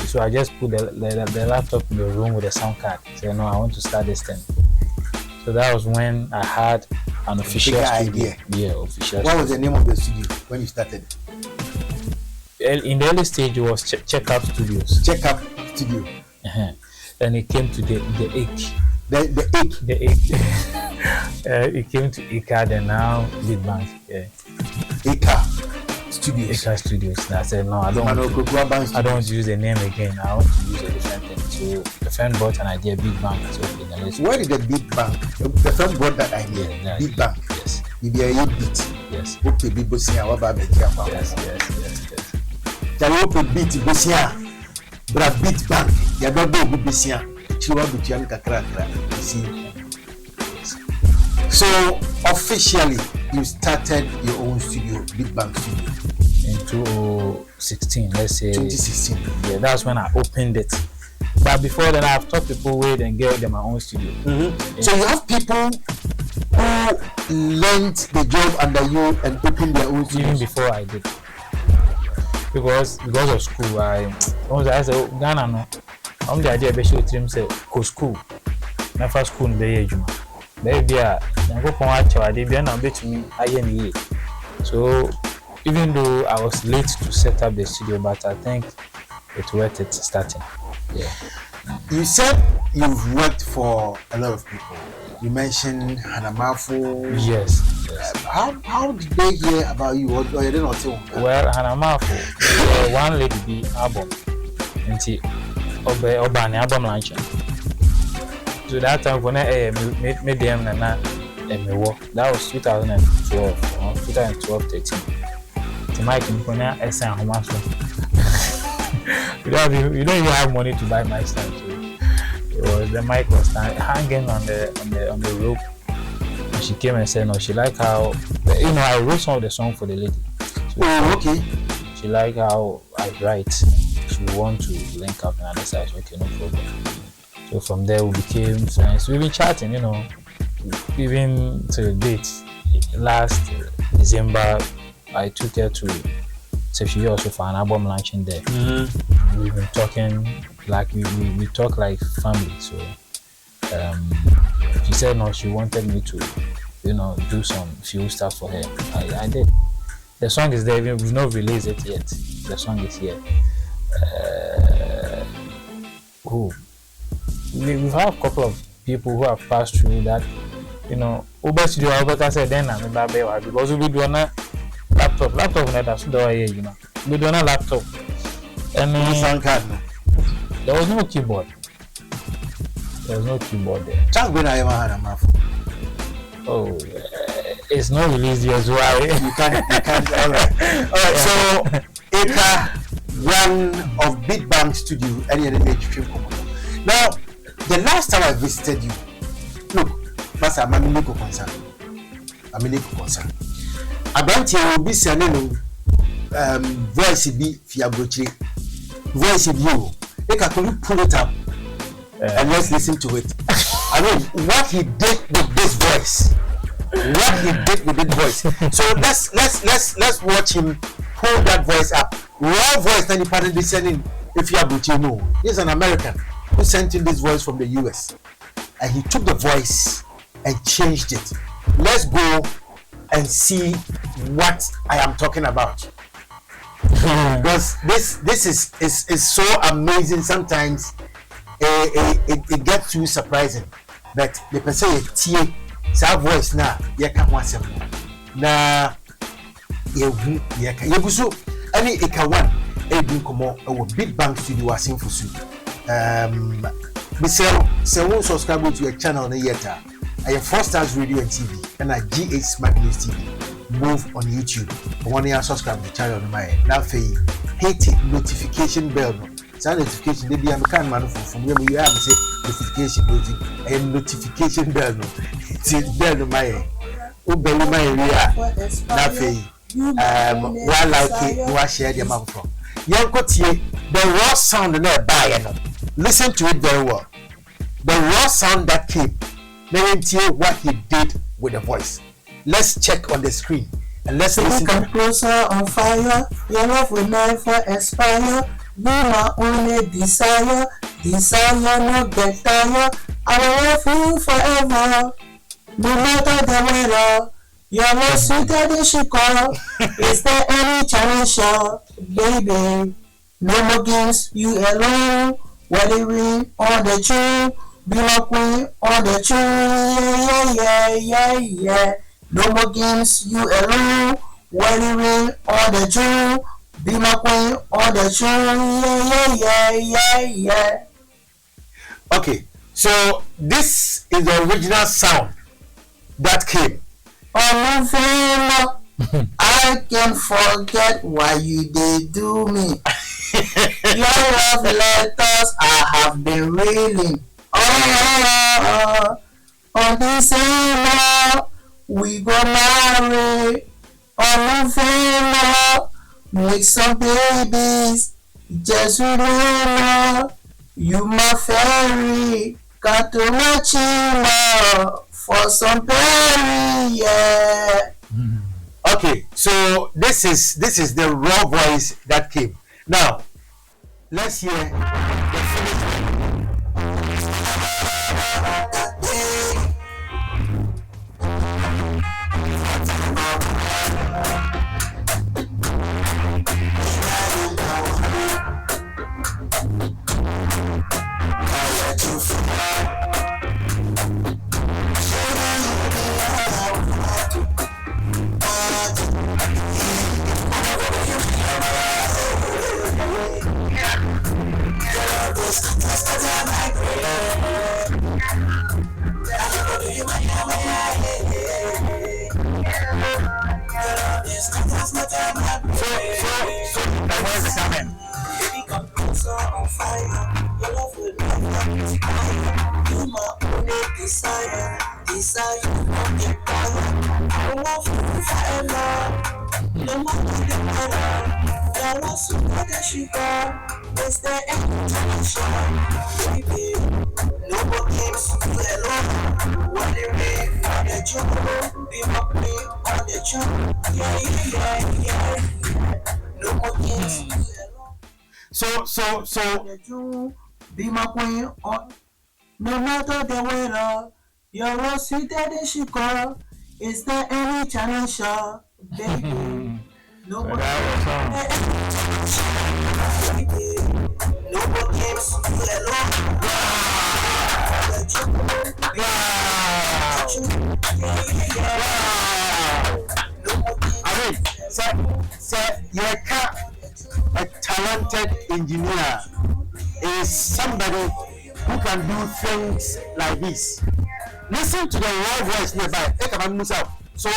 So I just put the laptop in the room with a sound card. So no, I want to start this thing. So that was when I had an official studio. Idea. Yeah, official. What was the name of the studio when you started? In the early stage, it was Checkup Studios. Checkup Studio. Then it came to the Ache. The Ache. It came to ICA, then now BEATBANK. Yeah. ICA Studios. Eka Studios. And I said, no, I don't want to use the name again. I want to use a different thing. So the friend brought an idea, BEATBANK. So where did the BEATBANK? The friend brought that idea. Yeah, BEATBANk. Yes. If you are beat. Yes. Okay, beat Bosia. What about the Yes. Can you open beat Bosia? But BEATBANk. You don't go Bosia. Chiwa Butian Kakra. You see. So officially, you started your own studio, BEATBANK Studio, in 2016. Let's say 2016. Yeah, that's when I opened it. But before then, I've taught people wait and get them my own studio. Yeah. So you have people who learned the job under you and opened their own studio. Even before I did, because of school, I said Ghana no. I'm the idea be show trim say go school. My first school in Bay Juma. Baby, I go from actually they be na betumi aye. So even though I was late to set up the studio, but I think it's worth it starting. Yeah. You said you've worked for a lot of people. You mentioned Hanamafo. Yes. How did they hear about you? Or you didn't know? Well, Hanamafo, one lady be album, and she Obani album launching. So that time when I made them and that was 2012, 13. The mic in Konya Assin Foso. You don't even have money to buy my stand. So the mic was hanging on the rope. And she came and said, no, she liked how I wrote some of the song for the lady. So okay. She liked how I write. She want to link up and I decided, okay, no problem. So from there we became friends. We've been chatting, even to the date. Last December, I took her to Sefi also for an album launching there. We've been talking like we talk like family. So she said no, she wanted me to, do some few stuff for her. I did. The song is there. We've not released it yet. The song is here. We've had a couple of people who have passed through that, Uber Studio, Albert said, then I'm because we do on a laptop, that's the way, we do on a laptop. And there was no keyboard. There there. Check when I am a Oh, it's not released yet as well. You can't. All right. So, Eka, one of BEATBANK Studio, any other major. Now, the last time I visited you, look, Master, I'm a medical concern. I bet you will be sending voice be Fiabrochi, voice of you. Eka, can you pull it up and let's listen to it? I mean, what he did with this voice. So let's watch him pull that voice up. Raw voice, then he started listening. If you know, he's an American who sent in this voice from the US, and he took the voice and changed it. Let's go and see what I am talking about. Because this is so amazing. Sometimes it gets too surprising. But the person tie sa voice na ye ka ho asem na ye so ani eka one ebi komo e wo BEATBANK Studio Assin Foso. Se won subscribe to your channel na yet I am 4 Stars Radio and TV and a GH Smart News TV move on YouTube. When you subscribe to the channel na my na fe hit notification bell no. That notification they be am kan man from where you am say notification bell no. It's bell no my bell my area na fe while like you share the map from the raw sound na buy no. Listen to it very well. The raw sound that came, let me tell you what he did with the voice. Let's check on the screen and let's listen. Come closer on fire, your love will never expire. Be my only desire, no get tired. I will love you forever, no matter the weather. Your love sweeter than she call. Is there any challenge, baby? No more games, you alone. Weathering on the tree, be my queen on the tree, yeah. No more games, you alone. Wedding ring on the Jew, be my queen on the Jew, yeah. Okay, so this is the original sound that came. Oh, I can't forget why you did do me. Your love letters I have been reading. On December we go marry. On November make some babies. Just remember you my fairy. Got to my chima for some berry, yeah. Okay, so this is the raw voice that came. Now, let's hear the finished. So be my queen on no matter the weather. Your rose sweeter than sugar. Is there any challenge, sure, baby? Nobody A talented engineer is somebody who can do things like this. Listen to the raw voice nearby. So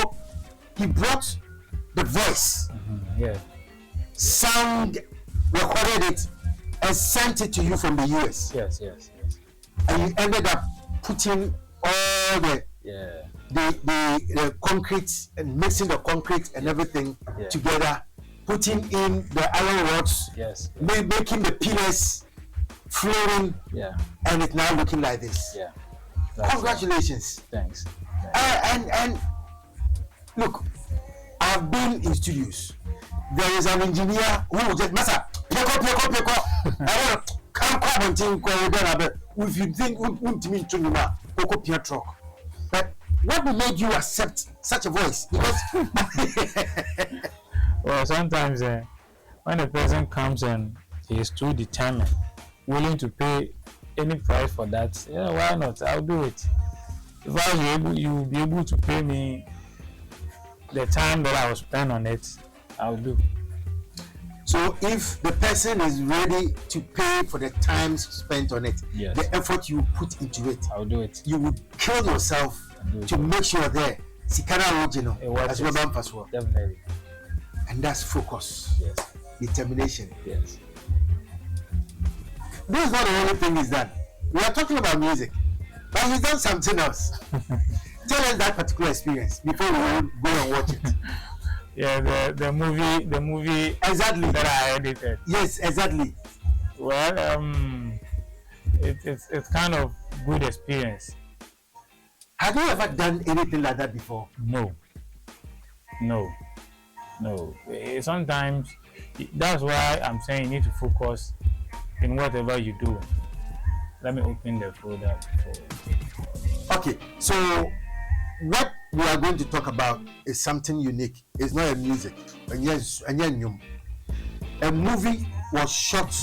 he brought the voice, sound, recorded it, and sent it to you from the US. Yes. And you ended up putting all the concrete and mixing the concrete and everything together, putting in the iron rods, making the pillars flowing, and it's now looking like this. Congratulations. Thanks. And look, I've been in studios. There is an engineer who will just massa peko. Can't come and think if you think truck. But what made you accept such a voice? Because well, sometimes when a person comes and he is too determined, willing to pay any price for that, why not? I'll do it. If I was able, you will be able to pay me the time that I will spend on it, I'll do. So if the person is ready to pay for the time spent on it, the effort you put into it, I'll do it. You would kill yourself to make sure there. Sikana original, as well. Definitely. And that's focus, determination. Yes. This is not the only thing he's done. We are talking about music, but he's done something else. Tell us that particular experience before we go and watch it. The movie exactly that I edited. Yes, exactly. Well, it's kind of good experience. Have you ever done anything like that before? No. Sometimes that's why I'm saying you need to focus in whatever you do. Let me open the folder. Okay, so what we are going to talk about is something unique. It's not a music. A movie was shot,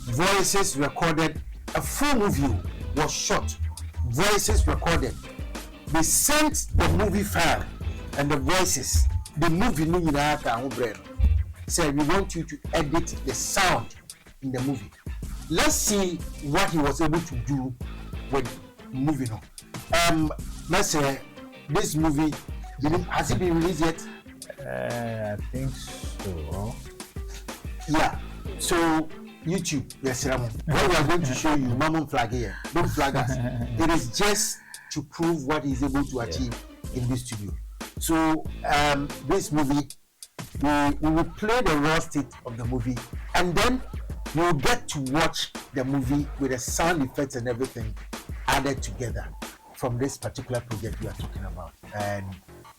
voices recorded. A full movie was shot, voices recorded. They sent the movie file and the voices the movie no nyinaa ka ho brɛ no. Say we want you to edit the sound in the movie. Let's see what he was able to do with movie no. Let's say this movie has it been released yet? I think so. Yeah. So YouTube, yes, Ramon. What we are going to show you, Mamon flag here. Don't flag us. It is just to prove what he's able to achieve in this studio. So this movie, we will play the raw state of the movie, and then you'll get to watch the movie with the sound effects and everything added together from this particular project we are talking about, and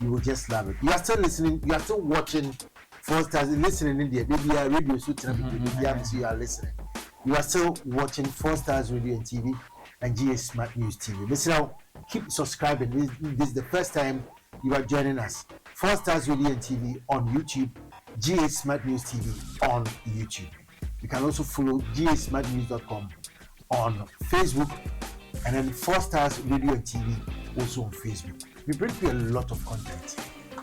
you will just love it. You are still listening, you are still watching Four Stars, listening in there. Maybe a radio suit, you are listening. You are still watching Four Stars Radio and TV and GA Smart News TV. Listen now, keep subscribing. This is the first time you are joining us. Four Stars Radio and TV on YouTube, GA Smart News TV on YouTube. You can also follow gasmartnews.com on Facebook, and then Four Stars Radio and TV also on Facebook. We bring you a lot of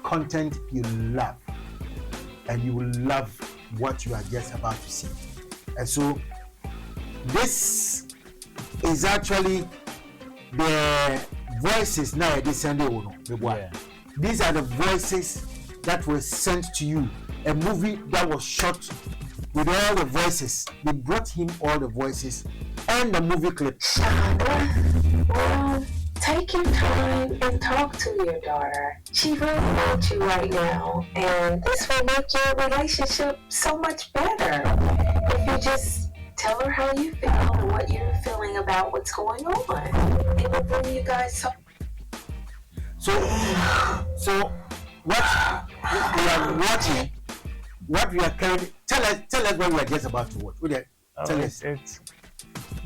content you love, and you will love what you are just about to see. And so this is actually the voices now this Sunday. These are the voices that were sent to you. A movie that was shot with all the voices. They brought him all the voices and the movie clip. Well, take your time and talk to your daughter. She really wants you right now, and this will make your relationship so much better. If you just tell her how you feel and what you're feeling about what's going on, it will bring you guys so. So what we are watching, what we are currently, tell us what we are just about to watch. Tell us.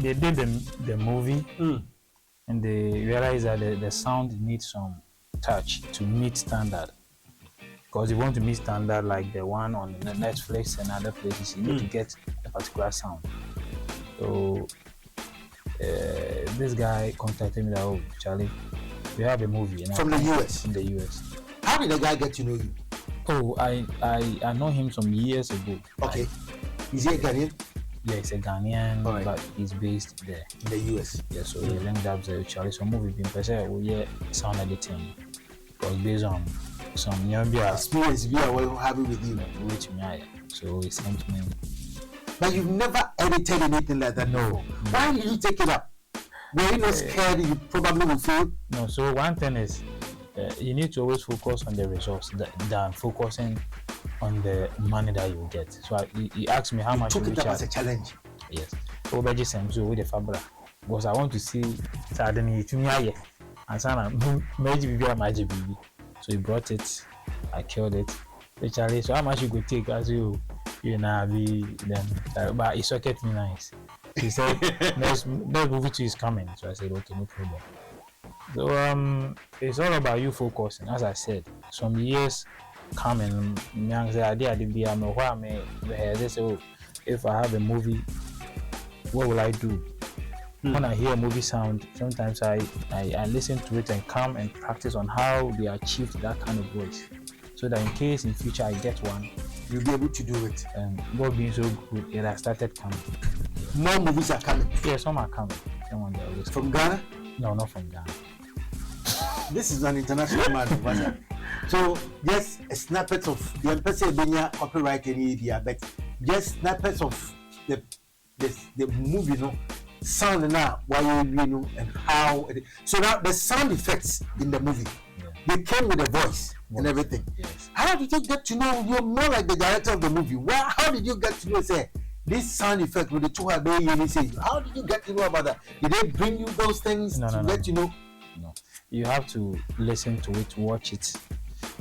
They did the movie, and they realized that the sound needs some touch to meet standard. Because you want to meet standard like the one on Netflix and other places, you need to get a particular sound. So this guy contacted me that, oh, Charlie, we have a movie from the US. From the US. How did the guy get to know you? Oh, I know him some years ago. Okay. Is he a Ghanaian? Yeah, he's a Ghanaian, right, but he's based there in the US. Yeah, so he linked up with Charlie. So movie being per se, we yeah sound editing was based on some Nyambia experience we are having with you. Which me, so he sent me. But you've never edited anything like that, no? Why did you take it up? Were you not scared you probably will fail? No. So one thing is, you need to always focus on the results than focusing on the money that you get. So he asked me how much you took you it up charge. as a challenge. Yes. So we just same so with the Fabra because I want to see suddenly to me and sana magic baby. So he brought it, I killed it. Literally, so how much you go take as you know be then but he socket me nice. He said next movie two is coming. So I said okay, no problem. So it's all about you focusing. As I said, some years coming, young say I did be I'm they say, oh, if I have a movie, what will I do? When I hear a movie sound, sometimes I listen to it and come and practice on how they achieved that kind of voice. So that in case in future I get one, you'll be able to do it. And God being so good, it has started coming. More movies are coming. Yeah, some are coming. Some are always from Ghana? No, not from Ghana. This is an international man. So just snippets of the Empire copyright any idea, but just snippets of the movie, sound now why you know and how so now the sound effects in the movie they came with a voice and everything. Yes. How did you get to know you're more like the director of the movie? How did you get to know say this sound effect with the 2 you say? How did you get to know about that? Did they bring you those things to let you know? No, you have to listen to it, watch it,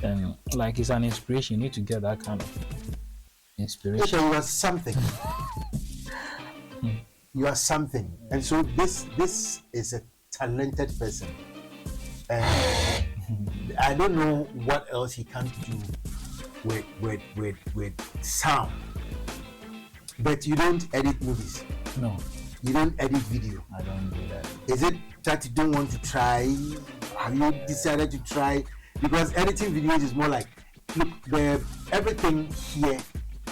and like it's an inspiration. You need to get that kind of inspiration. You are something. You are something, and so this is a talented person. I don't know what else he can do with sound. But you don't edit movies. No. You don't edit video. I don't do that. Is it that you don't want to try? Have you decided to try? Because editing videos is more like look, everything here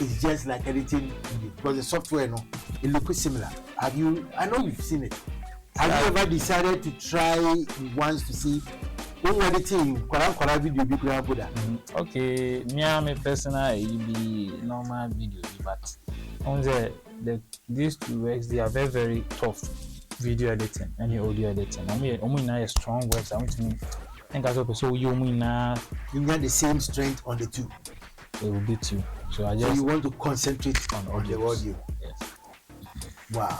is just like editing video because the software, no, it looks similar. Have you? I know you've seen it. Have you ever decided to try once to see when editing correct video be good? Okay, me personal be normal video, but on these two works they are very very tough video editing and audio editing. I mean, a strong works. I want to think as well. So you get the same strength on the two. It will beat you. So you want to concentrate on the audio. Yes. Wow.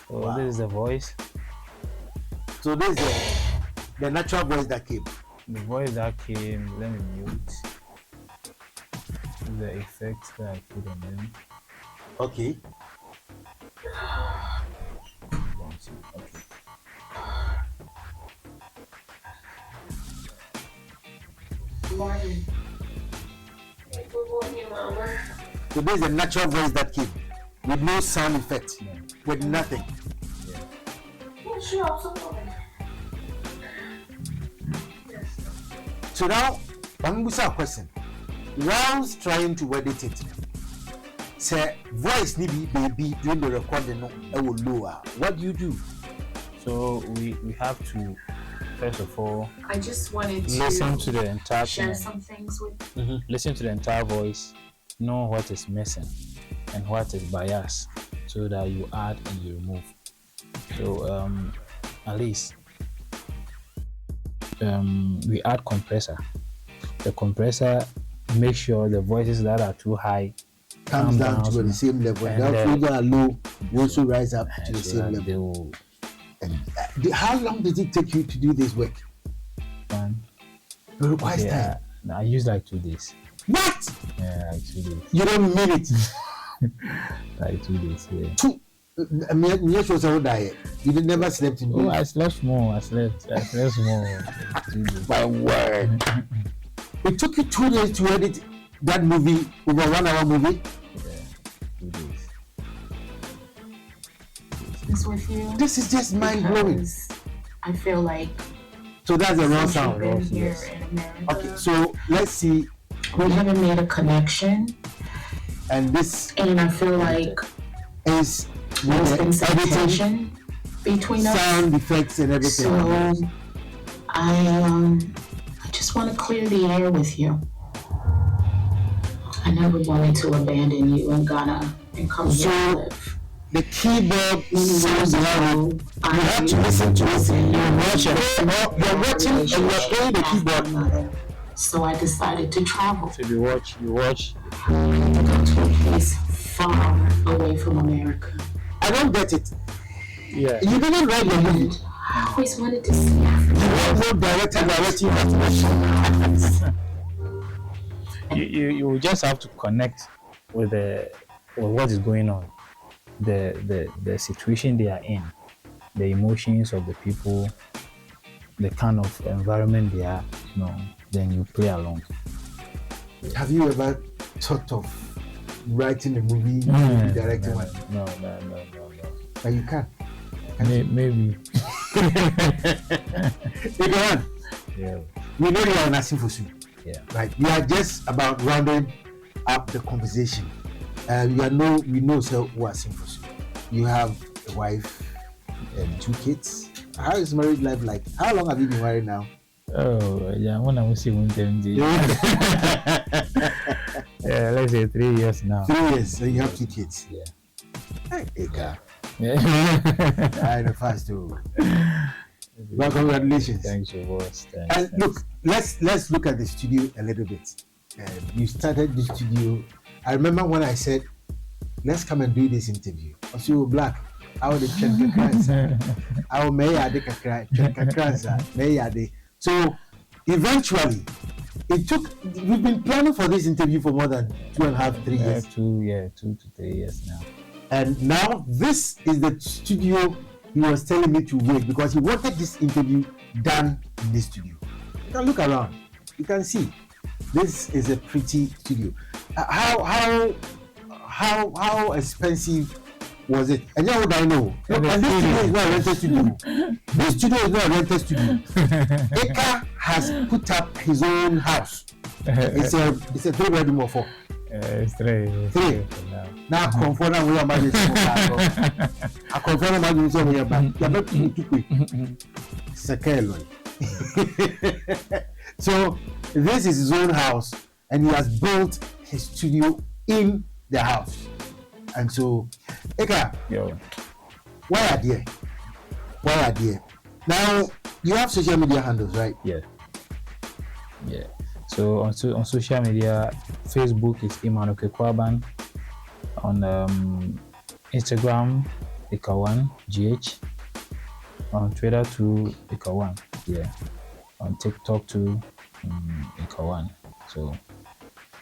So this is the voice. So this is the natural voice that came. The voice that came. Let me mute the effects that I put on them. Okay. Okay. Morning. Good morning, Mama. So this is a natural voice that came with no sound effect, with nothing. Yeah, sure, I'm so sorry. Yes. So now, I'm going to ask a question. Whilst trying to edit it, say voice need be during the recording, no, it will lower. What do you do? So we have to first of all I just wanted to listen to the entire share thing. some things with Listen to the entire voice, know what is missing and what is bias, so that you add and you remove. So at least we add compressor. The compressor makes sure the voices that are too high Comes down to the same level. and That that are low will also rise up to the so same that level. they will How long did it take you to do this work? plan. It requires time. I use like 2 days. What? Yeah, like 2 days. You don't mean it. Like 2 days. Yeah. I mean, you should say that you did never slept in Oh, bed. I slept more. I slept more. 2 days. My word. It took you 2 days to edit that movie, over 1 hour movie. Yeah, 2 days. this with you. This is just mind blowing. Because I feel like So that's the wrong since you've sound. been here yes. in America, Okay, so let's see. we haven't made a connection, And this and I feel like is there's been some editing, tension between us. sound effects, and everything. So I just want to clear the air with you. I never wanted to abandon you in Ghana and come here to live. The keyboard Many sounds years loud. ago, You have to listen to it. You're watching and you're playing the keyboard. So I decided to travel So you watch. to go to a place far away from America. I don't get it. Yeah. You didn't write the movie. I always wanted to see Africa. You have no directing that You just have to connect with what is going on, the situation they are in, the emotions of the people, the kind of environment they are. Then you play along. Have you ever thought of writing a movie, directing one? No. But you can. Maybe. You can. Yeah. We know you are an Assin Foso. Yeah. Right. We are just about rounding up the conversation. We know so who are Assin Foso. You have a wife and 2 kids. How is married life like? How long have you been married now? Oh, yeah. When I was saying yeah, let's say 3 years now. 3 years. So you have 2 kids. Yeah. Hey, Eka. Yeah. I know fast too. Well, congratulations. Thanks, your boss. And look, let's look at the studio a little bit. You started the studio. I remember when I said, let's come and do this interview. I see you black. I would check the cancer. I will may I check the cancer. So eventually, we've been planning for this interview for more than 2.5, 3 years. 2 to 3 years now. And now this is the studio he was telling me to wait because he wanted this interview done in this studio. You can look around. You can see this is a pretty studio. How expensive was it? And how would I know? Look, and this studio is not a rented studio. This studio is not a rented studio. Eka has put up his own house It's a 3 bedroom or 4. It's three. Three. Now confirm that we are married. I confirm that we are married. You are not too Sakelo. So this is his own house, and he has built his studio in the house. And so, Eka, Yo. why are there? Now you have social media handles, right? Yeah. So on social media, Facebook is Emmanuel Kwakwaban. On Instagram, Eka1 GH. On Twitter too, Eka1. Yeah. On TikTok too, Eka1. So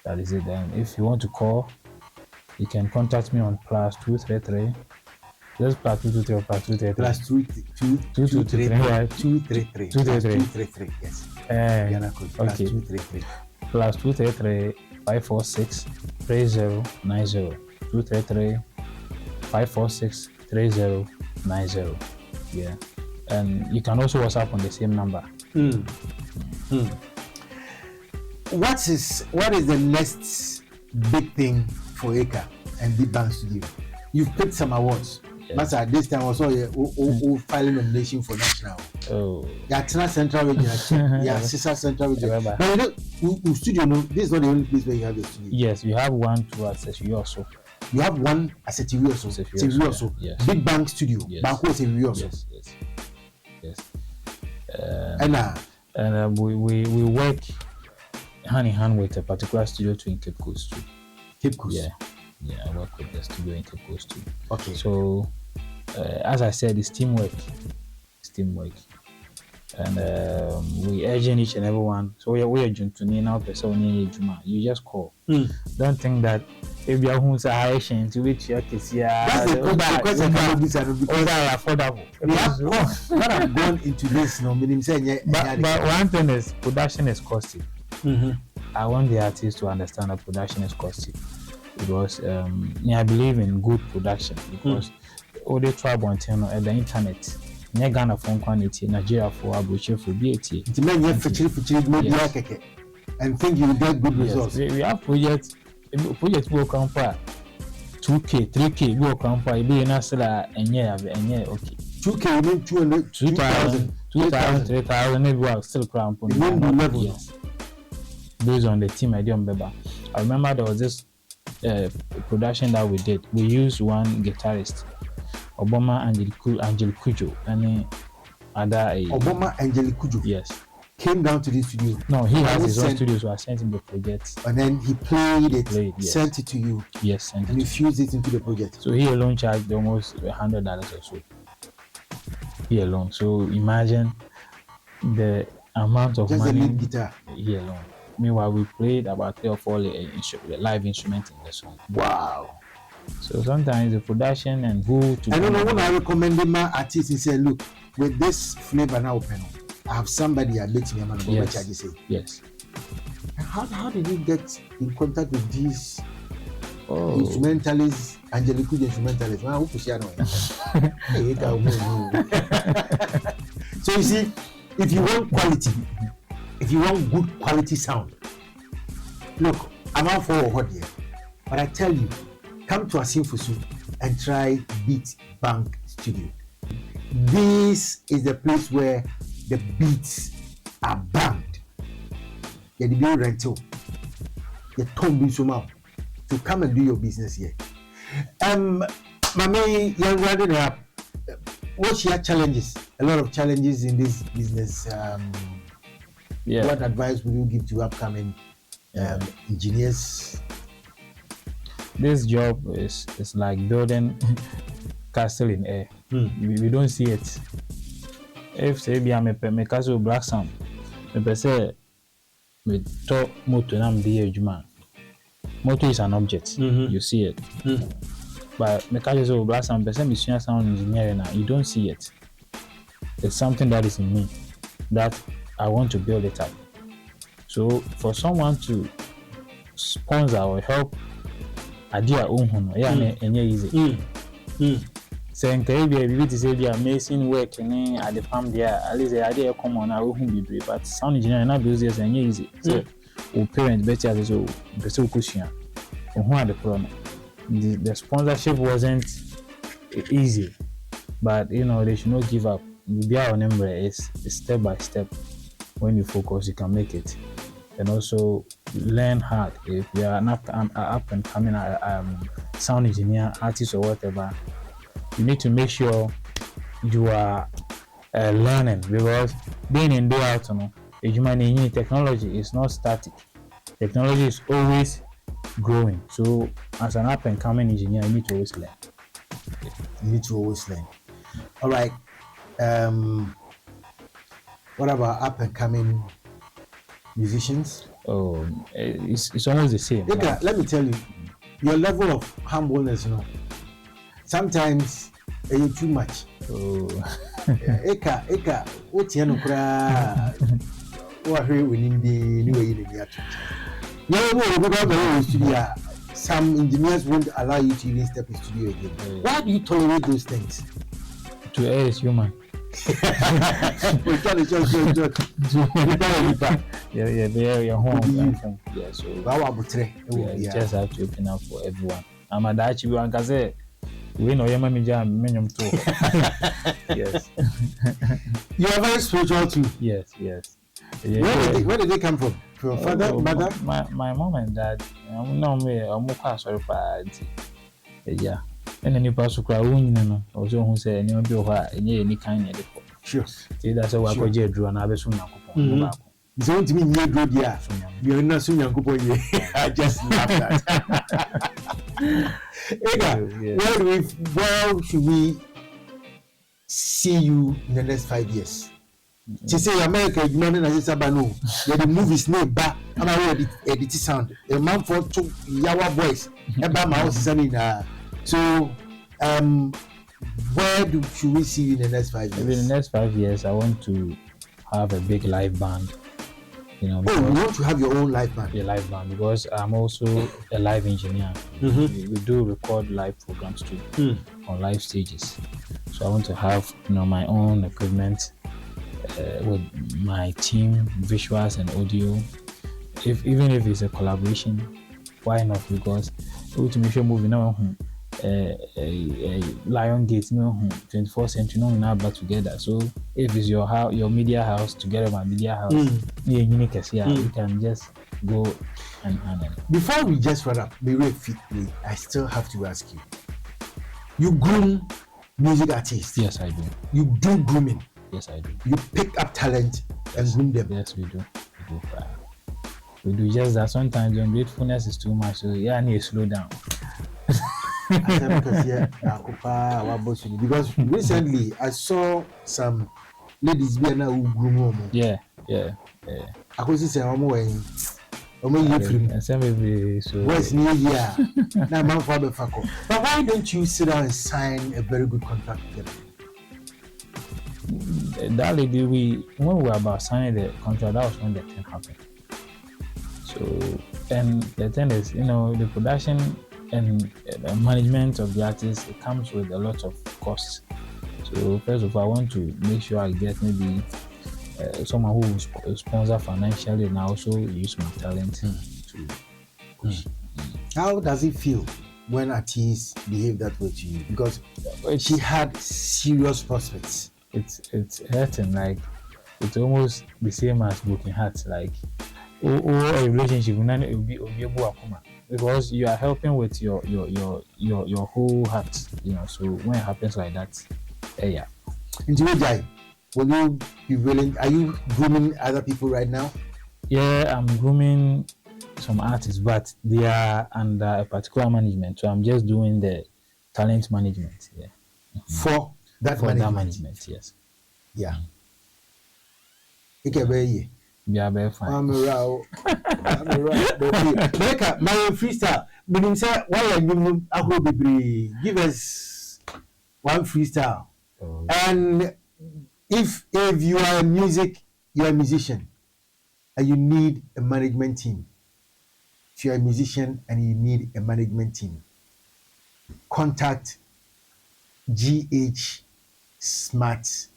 that is it. Then if you want to call, you can contact me on +233. Just +223 or +233. +233. Yes. Ghana code Okay. +233. +233 546 3090. 233 546 3090. Yeah. And you can also WhatsApp on the same number. What is the next big thing for Eka and BEATBANK Studio? You've picked some awards. But at this time also filing nomination for national. Oh. Yeah, Central Region. Yeah, Sisa Central Region. Remember. But you know, studio, no, this is not the only place where you have a studio. Yes, you have one to access you also. You have one as a TV also. Yes. BEATBANK Studio. Yes. Banko is a TV also. Yes. And we work hand in hand with a particular studio in Cape Coast too. Cape Coast. Yeah, I work with the studio in Cape Coast too. Okay. So, as I said, it's teamwork. And we urging each and everyone. So we are Juntuni now. You just call. Don't think that if you are who's a high chance to which you can see that's the question. Because affordable. What I've gone into this, no, but one thing is production is costly. I want the artists to understand that production is costly. Because I believe in good production because all the tribe on the internet, Ghana phone quantity, Nigeria for Abuja for BAT. And think you will get good results. We have projects will come for 2K, 3K will come for be in Asila and okay. 2K, 2,000, 3,000, maybe we'll still crown on levels. Based on the team I remember there was this production that we did. We used one guitarist, Obama Angel Kujo, and other Obama Angel Kujo. Yes. Came down to the studio. No, he has his own studio, so I sent him the project. And then he played it, yes. Sent it to you. Yes, and he fused it into the project. So he alone charged almost $100 or so. He alone. So imagine the amount of just money. The lead guitar. He alone. Meanwhile, we played about 3 or 4 live instruments in the song. Wow. So sometimes the production and who to. I don't know when I recommended my artist and said, look, with this flavor now open, I have somebody I met me about what I say. Yes. How did you get in contact with these instrumentalists, Angelique instrumentalists? So you see, if you want quality, if you want good quality sound, look, I'm out for what here, but I tell you, come to Assin Foso and try BEATBANK Studio. This is the place where the beats are banged. You're the real rental. You're torn somehow to come and do your business here. Mami, you're running up. What's your challenges? A lot of challenges in this business. What advice would you give to upcoming engineers? This job is like building castle in air. We don't see it. If say be a castle black sound, me say me talk motor na me ejuma. Motor is an object. You see it. But me castle black sound, person me sound engineering now. You don't see it. It's something that is in me that I want to build it up. So for someone to sponsor or help idea own easy. Say we say be amazing work at the farm there. At least the idea come on our but sound engineer not business easy. So or parents better as so better question. Who had the problem? The sponsorship wasn't easy, but you know they should not give up. Be our number is step by step. When you focus, you can make it, and also learn hard. If you are an up and coming sound engineer, artist, or whatever, you need to make sure you are learning, because being in day out, you know, human technology is not static. Technology is always growing. So as an up and coming engineer, you need to always learn. You need to always learn. All right. What about up and coming musicians? Oh, it's almost the same. Eka, let me tell you, your level of humbleness, you know, sometimes it's too much. Oh. Eka, what's your nukra? What are you winning the new way in the studio? Some engineers won't allow you to even step in studio again. Why do you tolerate those things? To err is human. We can't just yeah, they're your home. Yeah, so you just have to open up for everyone. I'm a Dachi one can say, we know your mommy jam, minimum too. Yes. You are very spiritual too. Yes. Where did they come from? From father, mother? My mom and dad. No, me, I'm more sorry for yeah. And then you pass to cry, no, also who say, and you'll be any kind of sure. See, that's how I could drew and I was soon. It's going to be near good, yeah. You're not soon, I just love that. Where should we see you in the next 5 years? She say America, you know, the movie's name back. I'm already edit sound. A man for two Yawa boys. About my house is so, where should we see you in the next 5 years? Maybe in the next 5 years, I want to have a big live band. You know, you want to have your own live band? A live band, because I'm also a live engineer. We do record live programs too on live stages. So I want to have, you know, my own equipment with my team, visuals and audio. Even if it's a collaboration, why not? Because ultimately movie now. Lion Gate, 24th century, now back together. So if it's your media house together, my media house, we can just go and before we just run up, I still have to ask you. You groom music artists? Yes, I do. You do grooming? Yes, I do. You pick up talent and groom them? Yes, we do. We do just that. Sometimes when gratefulness is too much, so yeah, I need to slow down. Because recently I saw some ladies who groom. Yeah. I could see some woman and some baby so what's new here now man for the fuck. But why don't you sit down and sign a very good contract together? That lady, when we were about signing the contract, that was when the thing happened. So, and the thing is, you know, the production and the management of the artist, it comes with a lot of costs. So first of all, I want to make sure I get maybe someone who will sponsor financially, and I also use my talent to push. How does it feel when artists behave that way to you? Because she had serious prospects. It's hurting. Like it's almost the same as broken hearts. Like a relationship, it will be because you are helping with your whole heart, you know. So when it happens like that, yeah. Will you be willing? Are you grooming other people right now? Yeah, I'm grooming some artists, but they are under a particular management. So I'm just doing the talent management. Yeah. For that management, yes. Yeah. Okay, yeah, very fine. I'm around. Becca, my freestyle. Meaning, sir, why are you give us one freestyle? Oh. And if you are a musician and you need a management team. If you're a musician and you need a management team, contact GH Smart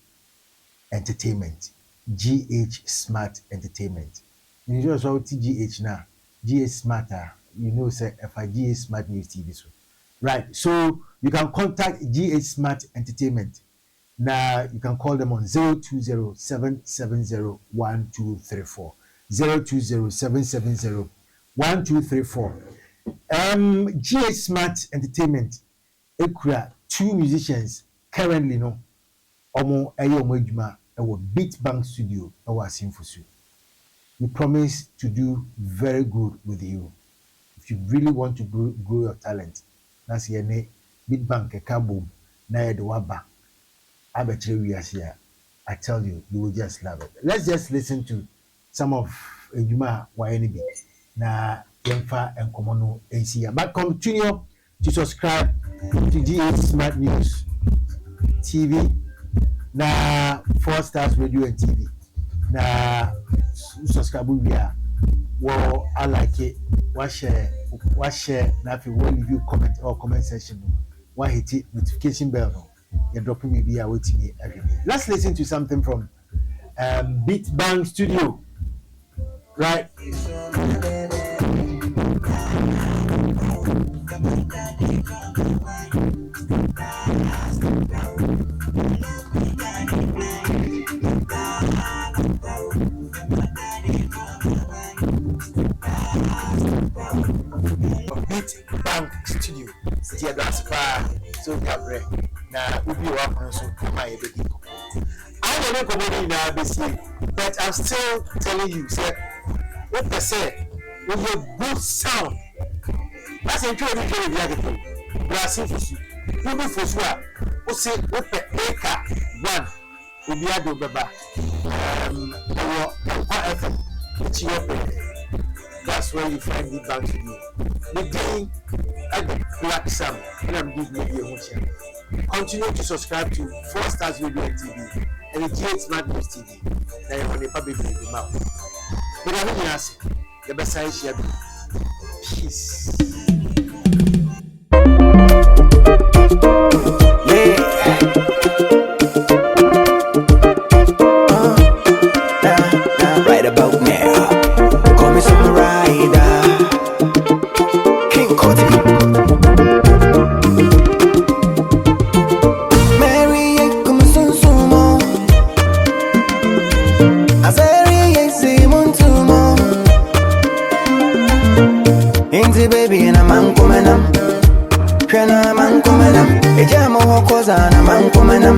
Entertainment. GH Smart Entertainment. You just saw TGH now, GH Smarter. You know, say if I GH Smart News TV so. Right. So you can contact GH Smart Entertainment. Now you can call them on 020-770-1234. 020-770-1234. GH Smart Entertainment. Ekura two musicians currently no. Omo eyo omo adwuma ewo BEATBANK studio ewo Assin Foso. We promise to do very good with you. If you really want to grow your talent, that's your name. BEATBANK Ekabom na de waba. Abetre we here. I tell you, you will just love it. Let's just listen to some of Ejuma Wayenibi. Na Yemfa and Komono ACA. But continue to subscribe to GH Smart News TV. Na 4 Stars Radio and TV. Na subscribe we are. Well, I like it. Share. Now if you want to leave you comment or comment section, why hit it notification bell. You're dropping me via waiting me every day. Let's listen to something from BEATBANK Studio. Right. BEATBANK Studio. Dear Gaspar, so Gabriel. Now, we be working so my baby. I don't know comedy now, but I'm still telling you, sir. What I say, with your good sound. That's a true thing. Assin Foso. You be for sure. We say what the acre one will be able to buy. That's where you find the bank to do. The game at the Black Sam, and I'm giving you a motion. Continue to subscribe to 4 Stars Radio and TV and the GH Smart News TV. Now you're on the public the mouth. But I don't ask the best I share. Peace. Right about now. Call me some rider. King Cody. Mary, come soon, sumo. Azari, say, Montumo. Inti baby, and a man coming up. Krena, man coming up. A jam of cause, and a man coming up.